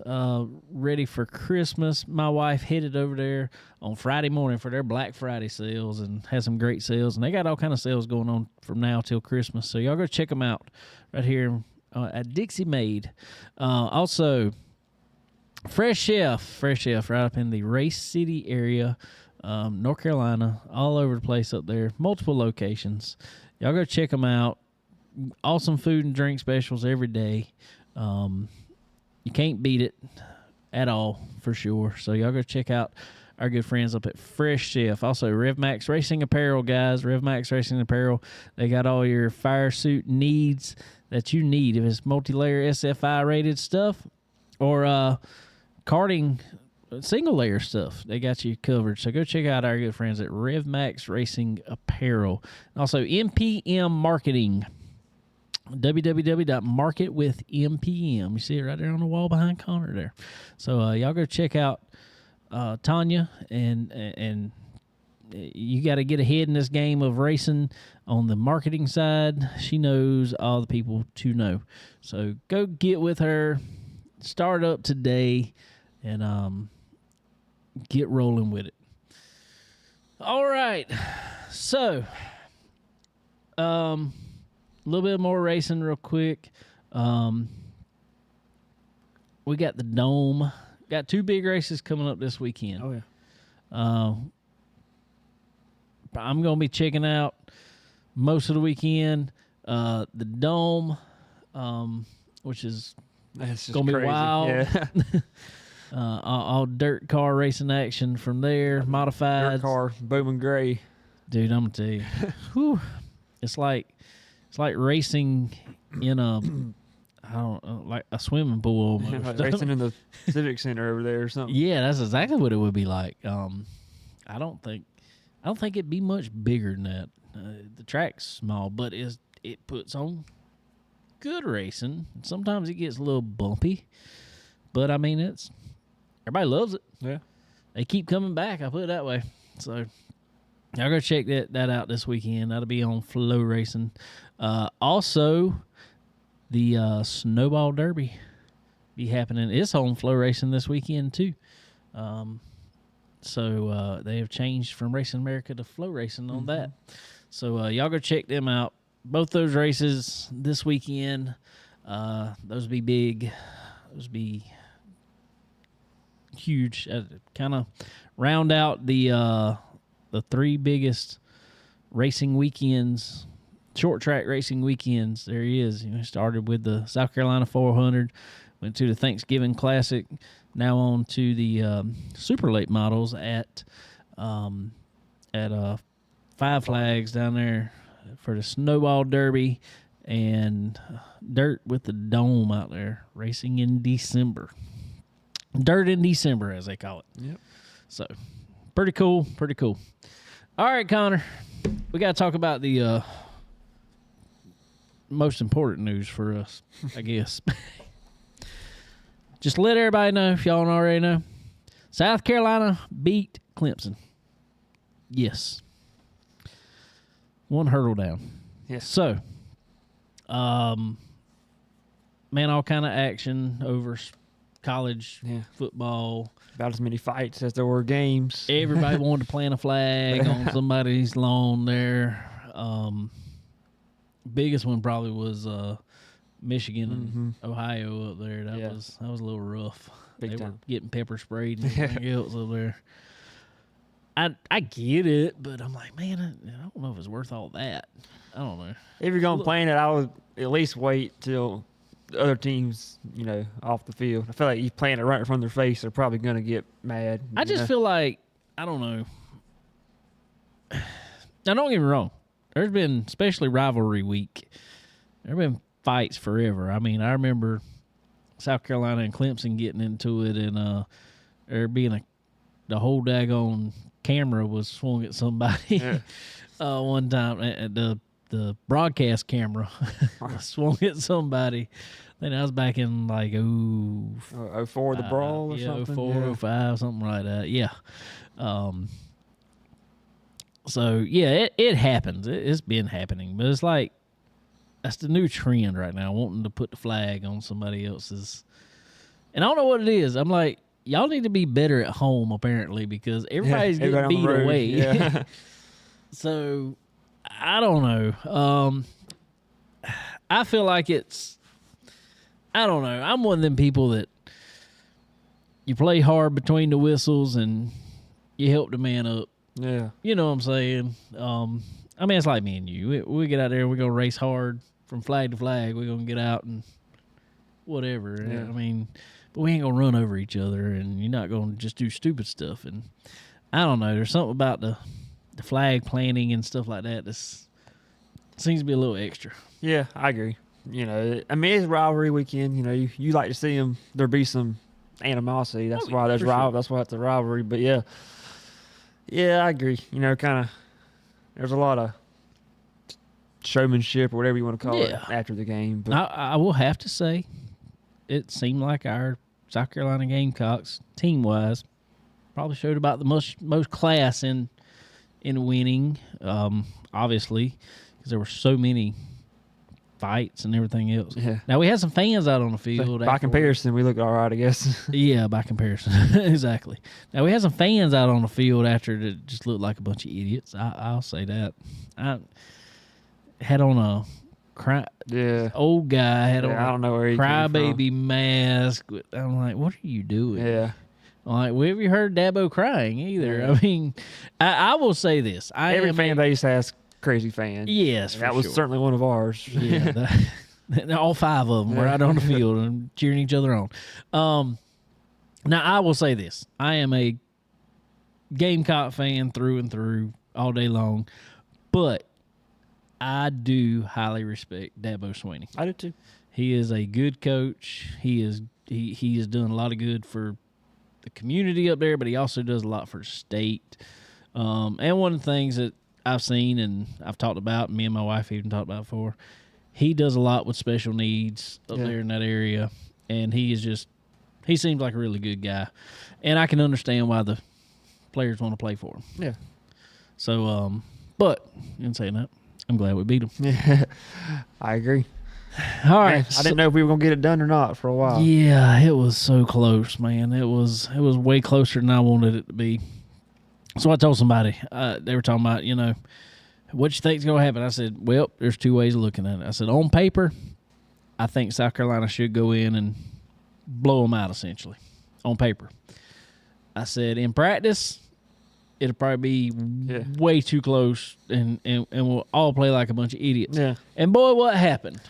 ready for Christmas. My wife headed over there on Friday morning for their Black Friday sales and had some great sales. And they got all kind of sales going on from now till Christmas. So y'all go check them out right here at Dixie Made. Also, Fresh Chef right up in the Race City area, North Carolina, all over the place up there. Multiple locations. Y'all go check them out. Awesome food and drink specials every day. You can't beat it at all, for sure. So y'all go check out our good friends up at Fresh Chef. Also, RevMax Racing Apparel, guys. RevMax Racing Apparel. They got all your fire suit needs that you need. If it's multi-layer SFI rated stuff or karting single layer stuff, they got you covered. So go check out our good friends at RevMax Racing Apparel. Also, MPM Marketing. www.marketwithmpm. You see it right there on the wall behind Connor there. So y'all go check out Tanya, and you got to get ahead in this game of racing on the marketing side. She knows all the people to know. So go get with her, start up today, and get rolling with it. All right. So, a little bit more racing real quick. We got the Dome. Got two big races coming up this weekend. Oh, yeah. I'm going to be checking out most of the weekend. The Dome, which is That's just going to be crazy. wild. Yeah. All dirt car racing action from there. Modified. Dirt car, Bowman Gray. Dude, I'm going to tell you. Whew, it's like racing in a, I don't know, like a swimming pool almost. Like racing in the Civic Center over there or something. Yeah, that's exactly what it would be like. I don't think it'd be much bigger than that. The track's small, but it puts on good racing. Sometimes it gets a little bumpy, but I mean, everybody loves it. Yeah. They keep coming back. I put it that way. So y'all go check that out this weekend. That'll be on Flow Racing. Also, the Snowball Derby be happening. It's on Flow Racing this weekend too. So they have changed from Racing America to Flow Racing on that. So y'all go check them out. Both those races this weekend. Those be big. Those be huge. Kind of round out the three biggest racing weekends, short track racing weekends. There he is. Started with the South Carolina 400, went to the Thanksgiving Classic, now on to the super late models at Five Flags down there for the Snowball Derby, and dirt with the dome out there racing in December. Dirt in December, as they call it. Yep. So, pretty cool. Pretty cool. All right, Connor, we got to talk about the most important news for us, I guess. Just let everybody know, if y'all don't already know, South Carolina beat Clemson. Yes. One hurdle down. Yes. So, man, all kind of action over college Yeah. football. About as many fights as there were games. Everybody wanted to plant a flag on somebody's lawn there. Biggest one probably was Michigan and Ohio up there. That Yeah. was a little rough. Big They were time. getting pepper sprayed and everything else up there. I get it, but I'm like, man, I don't know if it's worth all that. I don't know. If you're going to plan it, I would at least wait till the other teams, off the field. I feel like you playing it right in front of their face, they're probably going to get mad. I just feel like, I don't know. Now, don't get me wrong. There's been, especially rivalry week, there have been fights forever. I mean, I remember South Carolina and Clemson getting into it, and there being the whole daggone camera was swung at somebody one time. The broadcast camera swung at somebody. Then I was back in like 04, the brawl or something. 04, 05, something like that. Yeah. So yeah, it happens. It's been happening, but it's like that's the new trend right now, wanting to put the flag on somebody else's. And I don't know what it is. I'm like, y'all need to be better at home apparently, because everybody's everybody getting on the beat road. away. Yeah. So I don't know. I feel like I don't know. I'm one of them people that you play hard between the whistles and you help the man up. Yeah. You know what I'm saying? I mean, it's like me and you. We get out there, we're going to race hard from flag to flag. We're going to get out and whatever. Yeah. I mean, but we ain't going to run over each other, and you're not going to just do stupid stuff. And I don't know. There's something about the flag planting and stuff like that that seems to be a little extra. Yeah, I agree. I mean, it's rivalry weekend. You like to see there be some animosity. That's Oh, why there's for sure. That's why it's a rivalry. But yeah, I agree. Kind of, there's a lot of showmanship or whatever you want to call it Yeah. after the game. But I will have to say, it seemed like our South Carolina Gamecocks, team-wise, probably showed about the most class in winning, obviously, because there were so many fights and everything else. Yeah. Now, we had some fans out on the field. by afterwards. comparison, we look all right, I guess. Yeah, by comparison. Exactly. Now, we had some fans out on the field after that just looked like a bunch of idiots. I'll say that. I had on a Yeah. old guy, had on I don't know where he came crybaby mask. I'm like, what are you doing? from. Yeah. I'm like, we haven't heard Dabo crying either. Yeah. I mean, I will say this. Every fan base has crazy fans. Yes, And that for was sure. certainly one of ours. Yeah, all five of them were out on the field and cheering each other on. Now, I will say this. I am a Gamecock fan through and through all day long, but I do highly respect Dabo Swinney. I did too. He is a good coach. He has done a lot of good for the community up there, but he also does a lot for the state. And one of the things that I've seen and I've talked about, me and my wife even talked about before, he does a lot with special needs up Yeah. there in that area. And he seems like a really good guy. And I can understand why the players want to play for him. Yeah. So, but in saying that, I'm glad we beat him. Yeah. I agree. All Man, right. I didn't know if we were going to get it done or not for a while. Yeah, it was so close, man. It was way closer than I wanted it to be. So I told somebody, they were talking about, what you think's going to happen? I said, well, there's two ways of looking at it. I said, on paper, I think South Carolina should go in and blow them out, essentially, on paper. I said, in practice, it'll probably be way too close, and we'll all play like a bunch of idiots. Yeah. And boy, what happened?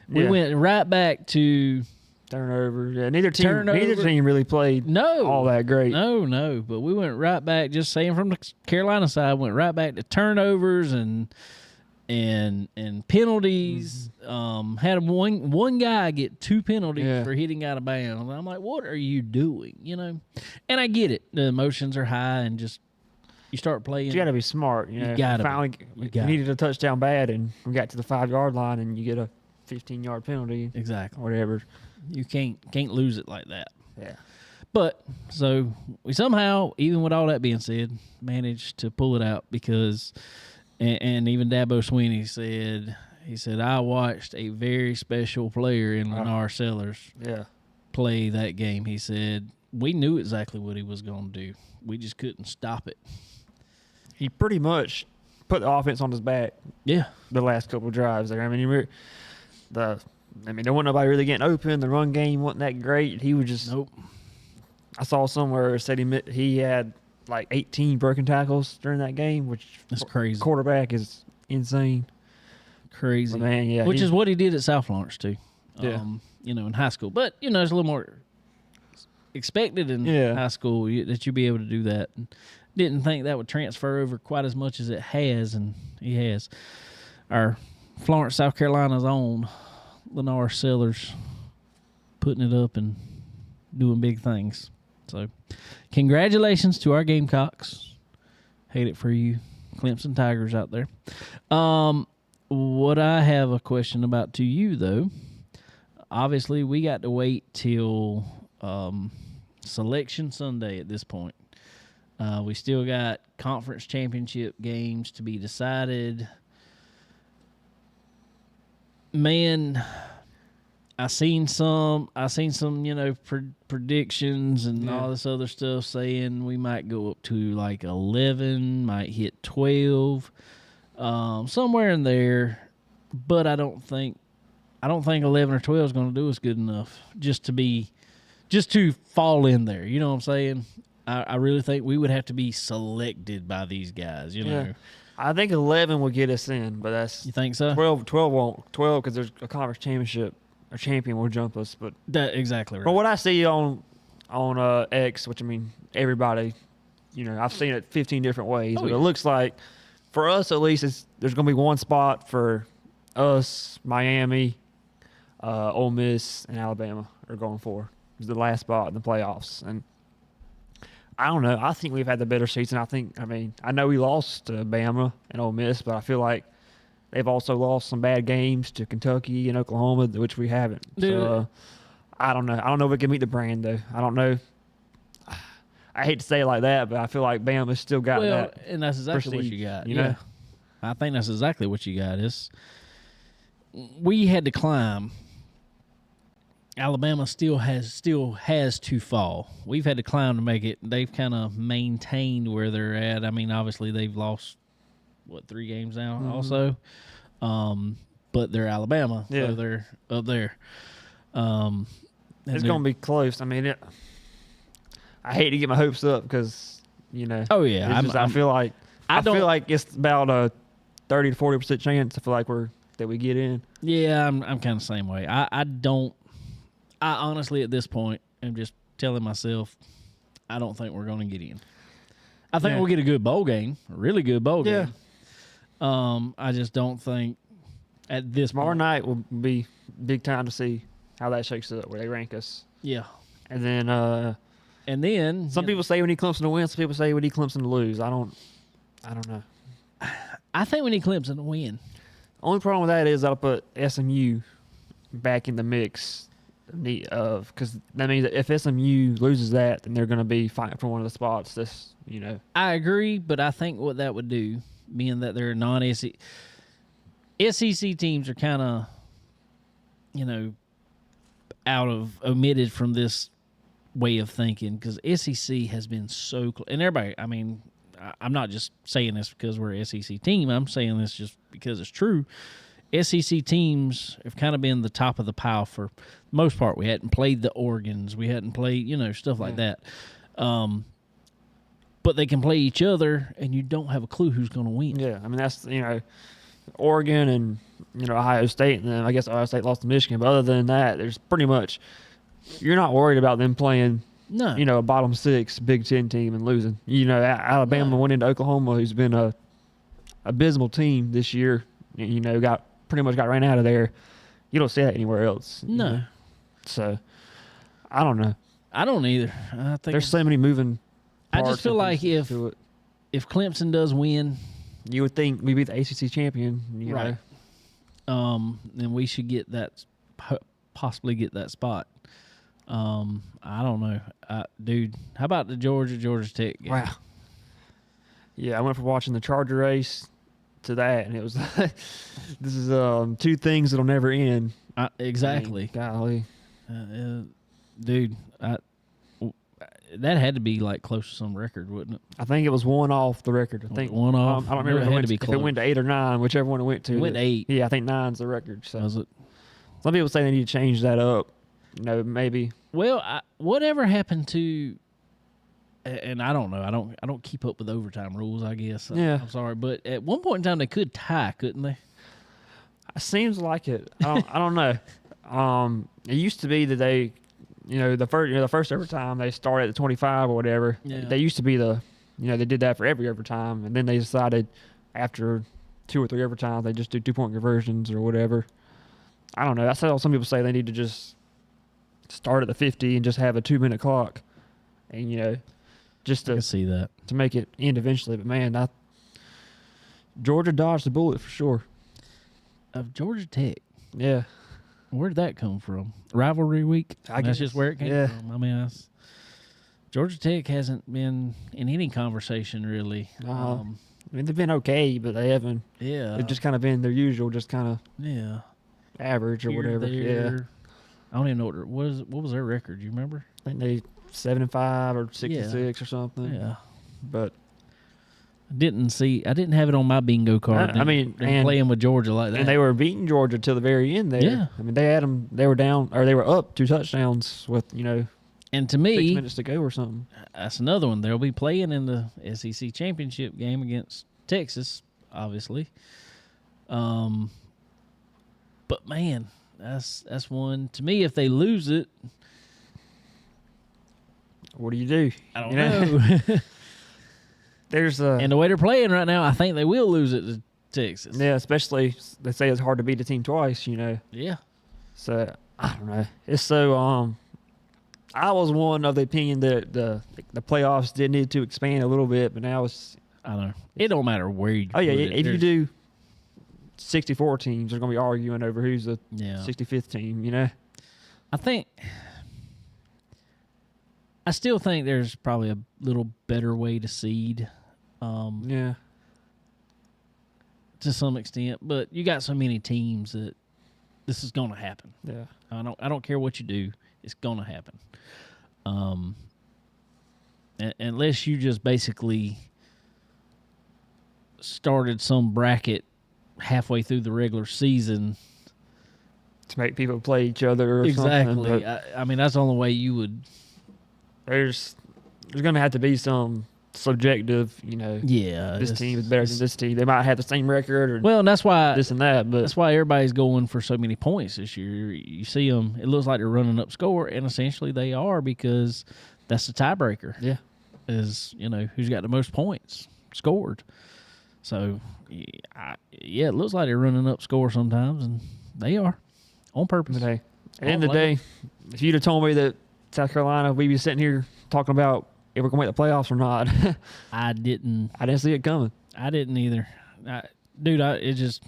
We Yeah. went right back to Turnover. Yeah. Neither team Turnover. really played all that great. No. But we went right back, just saying from the Carolina side, went right back to turnovers and and penalties. Had one guy get 2 penalties for hitting out of bounds. I'm like, what are you doing? You know, and I get it. The emotions are high, and just you start playing. You got to be smart. You know, You gotta needed a touchdown bad, and we got to the 5-yard line, and you get a 15-yard penalty. Exactly. Or whatever. You can't lose it like that. Yeah. But so we somehow, even with all that being said, managed to pull it out because, and even Dabo Swinney said, I watched a very special player in Lennar Sellers play that game. He said, we knew exactly what he was going to do. We just couldn't stop it. He pretty much put the offense on his back. Yeah. The last couple of drives there. I mean, there wasn't nobody really getting open. The run game wasn't that great. He was just Nope. I saw somewhere it said he had like 18 broken tackles during that game, which That's crazy. Quarterback is insane. Crazy. But man, yeah. Which is what he did at South Lawrence too. Yeah. You know, in high school. But, you know, it's a little more expected in high school that you'd be able to do that. And didn't think that would transfer over quite as much as it has, and he has. Our Florence, South Carolina's own Lennar Sellers putting it up and doing big things. So, congratulations to our Gamecocks. Hate it for you Clemson Tigers out there. What I have a question about to you, though, obviously we got to wait till Selection Sunday at this point. We still got conference championship games to be decided. Man, I seen some, you know, predictions and all this other stuff saying we might go up to like 11, might hit 12, somewhere in there. But I don't think 11 or 12 is going to do us good enough just to fall in there. You know what I'm saying? I really think we would have to be selected by these guys. You know. Yeah. I think 11 will get us in, but that's You think so? 12 won't. 12 because there's a conference championship. A champion will jump us, but That exactly right. from what I see on X, which I mean everybody, you know, I've seen it 15 different ways, but yeah. it looks like for us at least, there's going to be one spot for us, Miami, Ole Miss, and Alabama are going for. It's the last spot in the playoffs, and I don't know. I think we've had the better season. I know we lost to Bama and Ole Miss, but I feel like they've also lost some bad games to Kentucky and Oklahoma, which we haven't. So I don't know. I don't know if we can meet the brand, though. I don't know. I hate to say it like that, but I feel like Bama's still got that. And that's exactly what prestige, you got. you know? I think that's exactly what you got. We had to climb. Alabama still has to fall. We've had to climb to make it. They've kind of maintained where they're at. I mean, obviously they've lost 3 games now also. But they're Alabama, so they're up there. It's going to be close. I mean, I hate to get my hopes up because, you know. Oh yeah, I feel like it's about a 30 to 40% chance. I feel like that we get in. Yeah, I'm kind of the same way. I honestly at this point am just telling myself I don't think we're going to get in. I think we'll get a good bowl game, a really good bowl game. I just don't think at this Tomorrow point. night will be big time to see how that shakes up, where they rank us. Yeah. And then some people say we need Clemson to win. Some people say we need Clemson to lose. I don't know. I think we need Clemson to win. Only problem with that is I'll put SMU back in the mix because that means that if SMU loses that, then they're going to be fighting for one of the spots. I agree, but I think what that would do, being that they're non-SEC teams are kind of, omitted from this way of thinking because SEC has been so close. And everybody, I mean, I'm not just saying this because we're an SEC team. I'm saying this just because it's true. SEC teams have kind of been the top of the pile for the most part. We hadn't played the Oregons. We hadn't played, stuff like that. But they can play each other, and you don't have a clue who's going to win. Yeah, I mean, that's, Oregon and, Ohio State, and then I guess Ohio State lost to Michigan. But other than that, there's pretty much – you're not worried about them playing, a bottom 6 Big Ten team and losing. Alabama went into Oklahoma, who's been a abysmal team this year, you know, got ran out of there. You don't see that anywhere else. you No. know? So, I don't know. I don't either. I think There's so many moving I parts just feel and like pieces to it. if Clemson does win, You would think we'd be the ACC champion, you Right. know. then we should get that, possibly get that spot. I don't know, dude. How about the Georgia Tech game? Wow. Yeah, I went from watching the Charger race to that, and it was this is two things that'll never end. Exactly, I mean, golly. dude. That had to be like close to some record, wouldn't it? I think it was one off the record. I think One off. I don't I knew remember it if it, had went, to be if it close. went to 8 or 9, whichever one it went to. It went to 8. Yeah, I think 9's the record. So Was it? some people say they need to change that up. You know, maybe. Well, whatever happened to, and I don't know. I don't keep up with overtime rules. I guess. Yeah. I'm sorry, but at one point in time they could tie, couldn't they? It seems like it. I don't know. It used to be that they, you know, the first overtime they start at the 25 or whatever. Yeah. They used to be they did that for every overtime, and then they decided after 2 or 3 overtimes they just do 2-point conversions or whatever. I don't know. That's how some people say they need to just start at the 50 and just have a 2-minute clock, and you know, just I can to see that. make it end eventually. But man, Georgia dodged the bullet for sure. Of Georgia Tech. Yeah. Where did that come from? Rivalry week? I That's guess, just where it came yeah. from. I mean, Georgia Tech hasn't been in any conversation really. I mean, they've been okay, but they haven't. Yeah. They've just kind of been their usual, just kind of yeah. average or Here, whatever. Yeah, there. I don't even know what was their record. You remember? I think they 75 or 66 or something. Yeah. But I didn't have it on my bingo card. I mean, them and- playing with Georgia like that. and they were beating Georgia till the very end there. Yeah. I mean, they had them. They were down, or they were up 2 touchdowns with 6 and to me, minutes to go or something. that's another one. They'll be playing in the SEC championship game against Texas, obviously. But man, that's one to me. If they lose it, What do you do? I don't You know. There's And the way they're playing right now, I think they will lose it to Texas. yeah, especially they say it's hard to beat a team twice. Yeah. So I don't know. It's so I was one of the opinion that the playoffs did need to expand a little bit, but now it's I don't know. It don't matter where you. oh yeah, put it. if you There's- do 64 teams, they're gonna be arguing over who's the yeah. 65th team. You know, I still think there's probably a little better way to seed, yeah, to some extent. But you got so many teams that this is going to happen. yeah. I don't care what you do, it's going to happen. Unless you just basically started some bracket halfway through the regular season. To make people play each other or something. Exactly. But I mean, that's the only way you would. there's gonna have to be some subjective. Yeah. This team is better than this team. They might have the same record or Well, and that's why this and that, but that's why everybody's going for so many points this year. You see them; it looks like they're running up score, and essentially they are because that's the tiebreaker. yeah. Is who's got the most points scored. So it looks like they're running up score sometimes, and they are on purpose. But hey, at the I end of don't the blame day, if you'd have told me that South Carolina, we'd be sitting here talking about if we're going to make the playoffs or not, I didn't see it coming. either. It's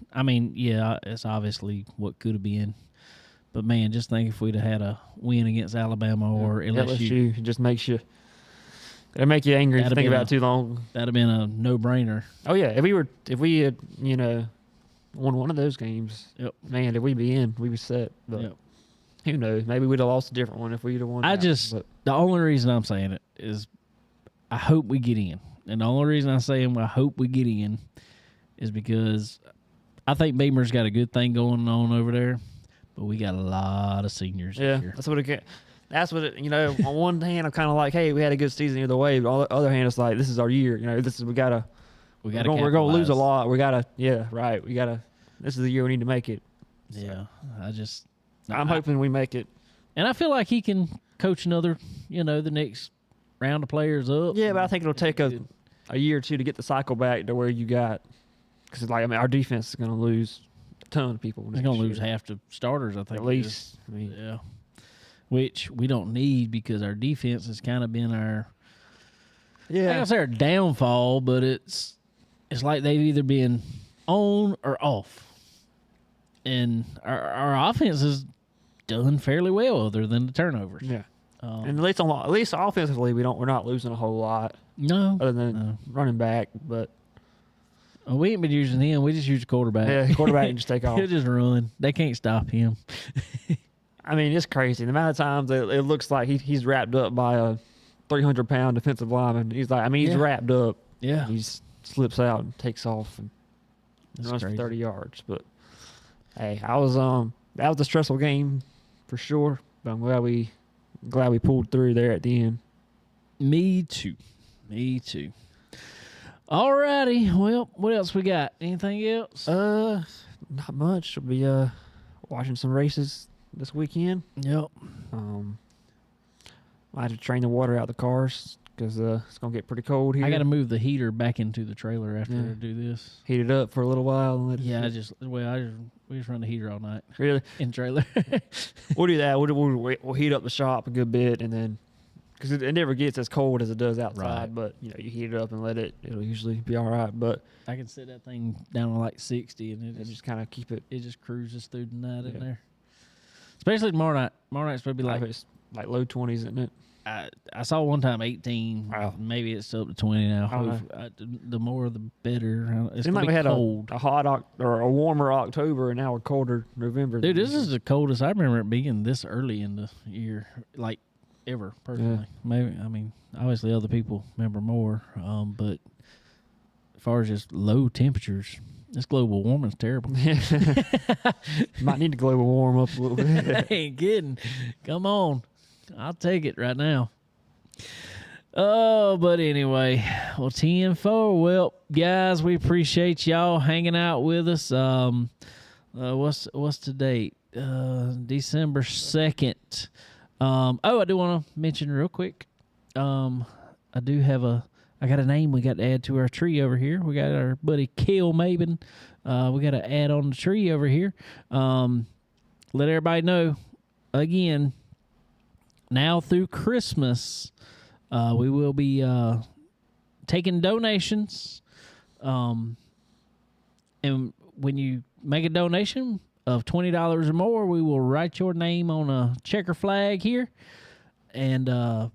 obviously what could have been. But man, just think if we'd have had a win against Alabama or LSU, It just makes you. It'll make you angry if you That'd think be about it too long. that'd have been a no-brainer. Oh yeah, if we had won one of those games, Yep. man, if we'd be in, we'd be set. But Yep. who knows? Maybe we'd have lost a different one if we'd have won. I that one, just but the only reason I'm saying it is I hope we get in, and the only reason I say I hope we get in is because I think Beamer's got a good thing going on over there, but we got a lot of seniors yeah, this year. that's what it get. That's what it. On one hand, I'm kind of like, hey, we had a good season either way. But on the other hand, it's like this is our year. We gotta. We We're got going to lose a lot. We gotta. Yeah, right. We gotta. This is the year we need to make it. Yeah, I'm hoping we make it. and I feel like he can coach another, the next round of players up. Yeah, but I think it'll take a year or two to get the cycle back to where you got Because like I mean, our defense is going to lose a ton of people. They're going to lose half the starters, I think. at least. I mean, Yeah. Which we don't need because our defense has kind of been our, I don't yeah, say our downfall, but it's like they've either been on or off. And our offense has done fairly well other than the turnovers. yeah. Um, And at least offensively, we're not losing a whole lot no. other than No. running back. But We ain't been using him. We just use the quarterback. yeah, quarterback can just take off. He'll just run. They can't stop him. I mean, it's crazy. The amount of times it looks like he's wrapped up by a 300-pound defensive lineman. He's like, I mean, he's Yeah. wrapped up. Yeah. He slips out and takes off and That's runs crazy. for 30 yards. But hey, that was a stressful game for sure. But I'm glad we pulled through there at the end. Me too. Alrighty. Well, what else we got? Anything else? Not much. We'll be watching some races this weekend. Yep. I had to train the water out of the cars because it's gonna get pretty cold here. I got to move the heater back into the trailer after Yeah. I do this. heat it up for a little while and let it Yeah, sit. we just run the heater all night Really. in trailer. We'll do that. We'll heat up the shop a good bit, and then because it never gets as cold as it does outside. Right. But you heat it up and it'll usually be all right. But I can set that thing down to like 60, and it just kind of keep it. it just cruises through the night in Yeah. there. Especially tomorrow night. Tomorrow night's supposed to be Like like it's like low 20s, isn't it? I saw one time 18. Wow. Maybe it's up to 20 now. I don't The more the better. It's Seemed gonna like be we had cold. a hot or a warmer October, and now a colder November. Dude, this is the coldest I remember it being this early in the year, like ever. Personally, maybe. I mean, obviously other people remember more, but as far as just low temperatures, this global warming's terrible. Might need to global warm up a little I bit. ain't kidding. Come on, I'll take it right now. Oh, but anyway, well, 10-4. Well, guys, we appreciate y'all hanging out with us. What's the date? December 2nd. I do want to mention real quick. I got a name we got to add to our tree over here. We got our buddy Kale Maben. We got to add on the tree over here. Let everybody know again. Now through Christmas, we will be taking donations. And when you make a donation of $20 or more, we will write your name on a checker flag here. And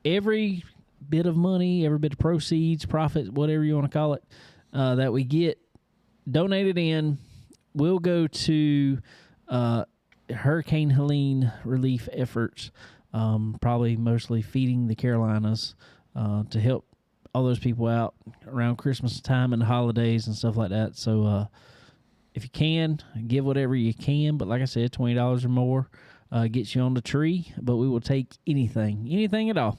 every bit of money, every bit of proceeds, profit, whatever you want to call it, that we get donated in will go to Hurricane Helene relief efforts, probably mostly feeding the Carolinas to help all those people out around Christmas time and the holidays and stuff like that. So if you can, give whatever you can. But like I said, $20 or more gets you on the tree. But we will take anything at all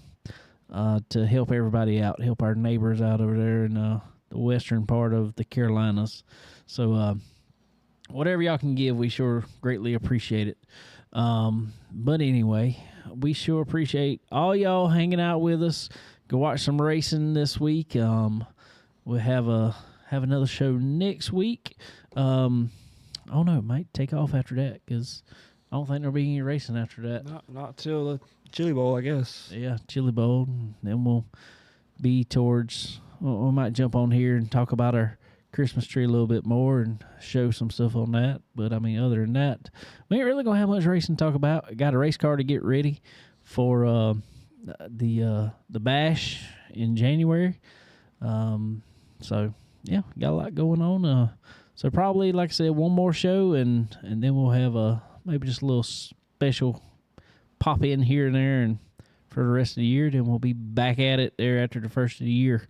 to help everybody out, help our neighbors out over there in the western part of the Carolinas. So whatever y'all can give, we sure greatly appreciate it. But anyway, we sure appreciate all y'all hanging out with us. Go watch some racing this week. We'll have another show next week. Oh no, it might take off after that because I don't think there'll be any racing after that. Not till the Chili Bowl, I guess. Yeah, Chili Bowl. Then we'll be towards. We might jump on here and talk about our Christmas tree a little bit more and show some stuff on that. But I mean, other than that, we ain't really gonna have much racing to talk about. Got a race car to get ready for the Bash in January. So yeah, got a lot going on. So probably, like I said, one more show and then we'll have maybe just a little special pop in here and there and for the rest of the year. Then we'll be back at it there after the first of the year.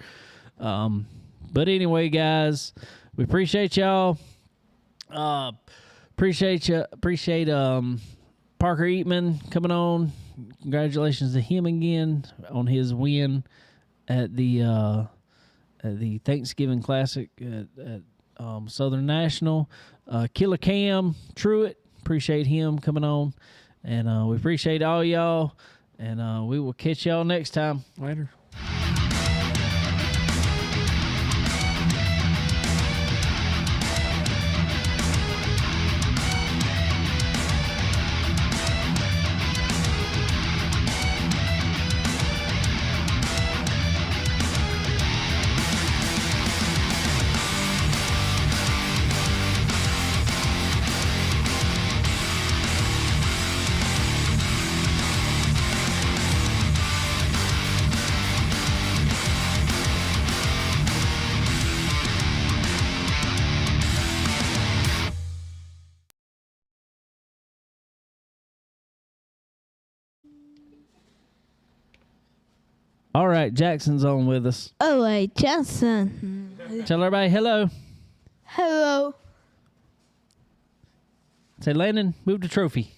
But anyway, guys, we appreciate y'all. Appreciate Parker Eatman coming on. Congratulations to him again on his win at the Thanksgiving Classic at Southern National. Killer Cam Truitt, appreciate him coming on. And we appreciate all y'all. And we will catch y'all next time. Later. All right, Jackson's on with us. Oh, wait, Jackson. Tell everybody hello. Hello. Say, Landon, move the trophy.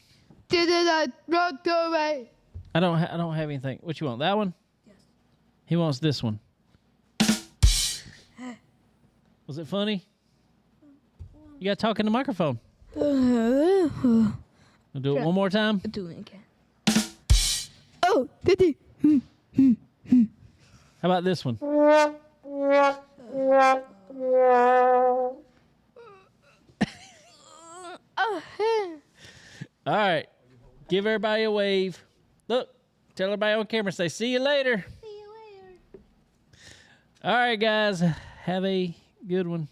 Did I run away? I don't have anything. What you want? That one? Yes. He wants this one. Was it funny? You got to talk in the microphone. We'll do it one more time. Do it again. Oh, did he? How about this one? All right. Give everybody a wave. Look. Tell everybody on camera. Say, see you later. See you later. All right, guys. Have a good one.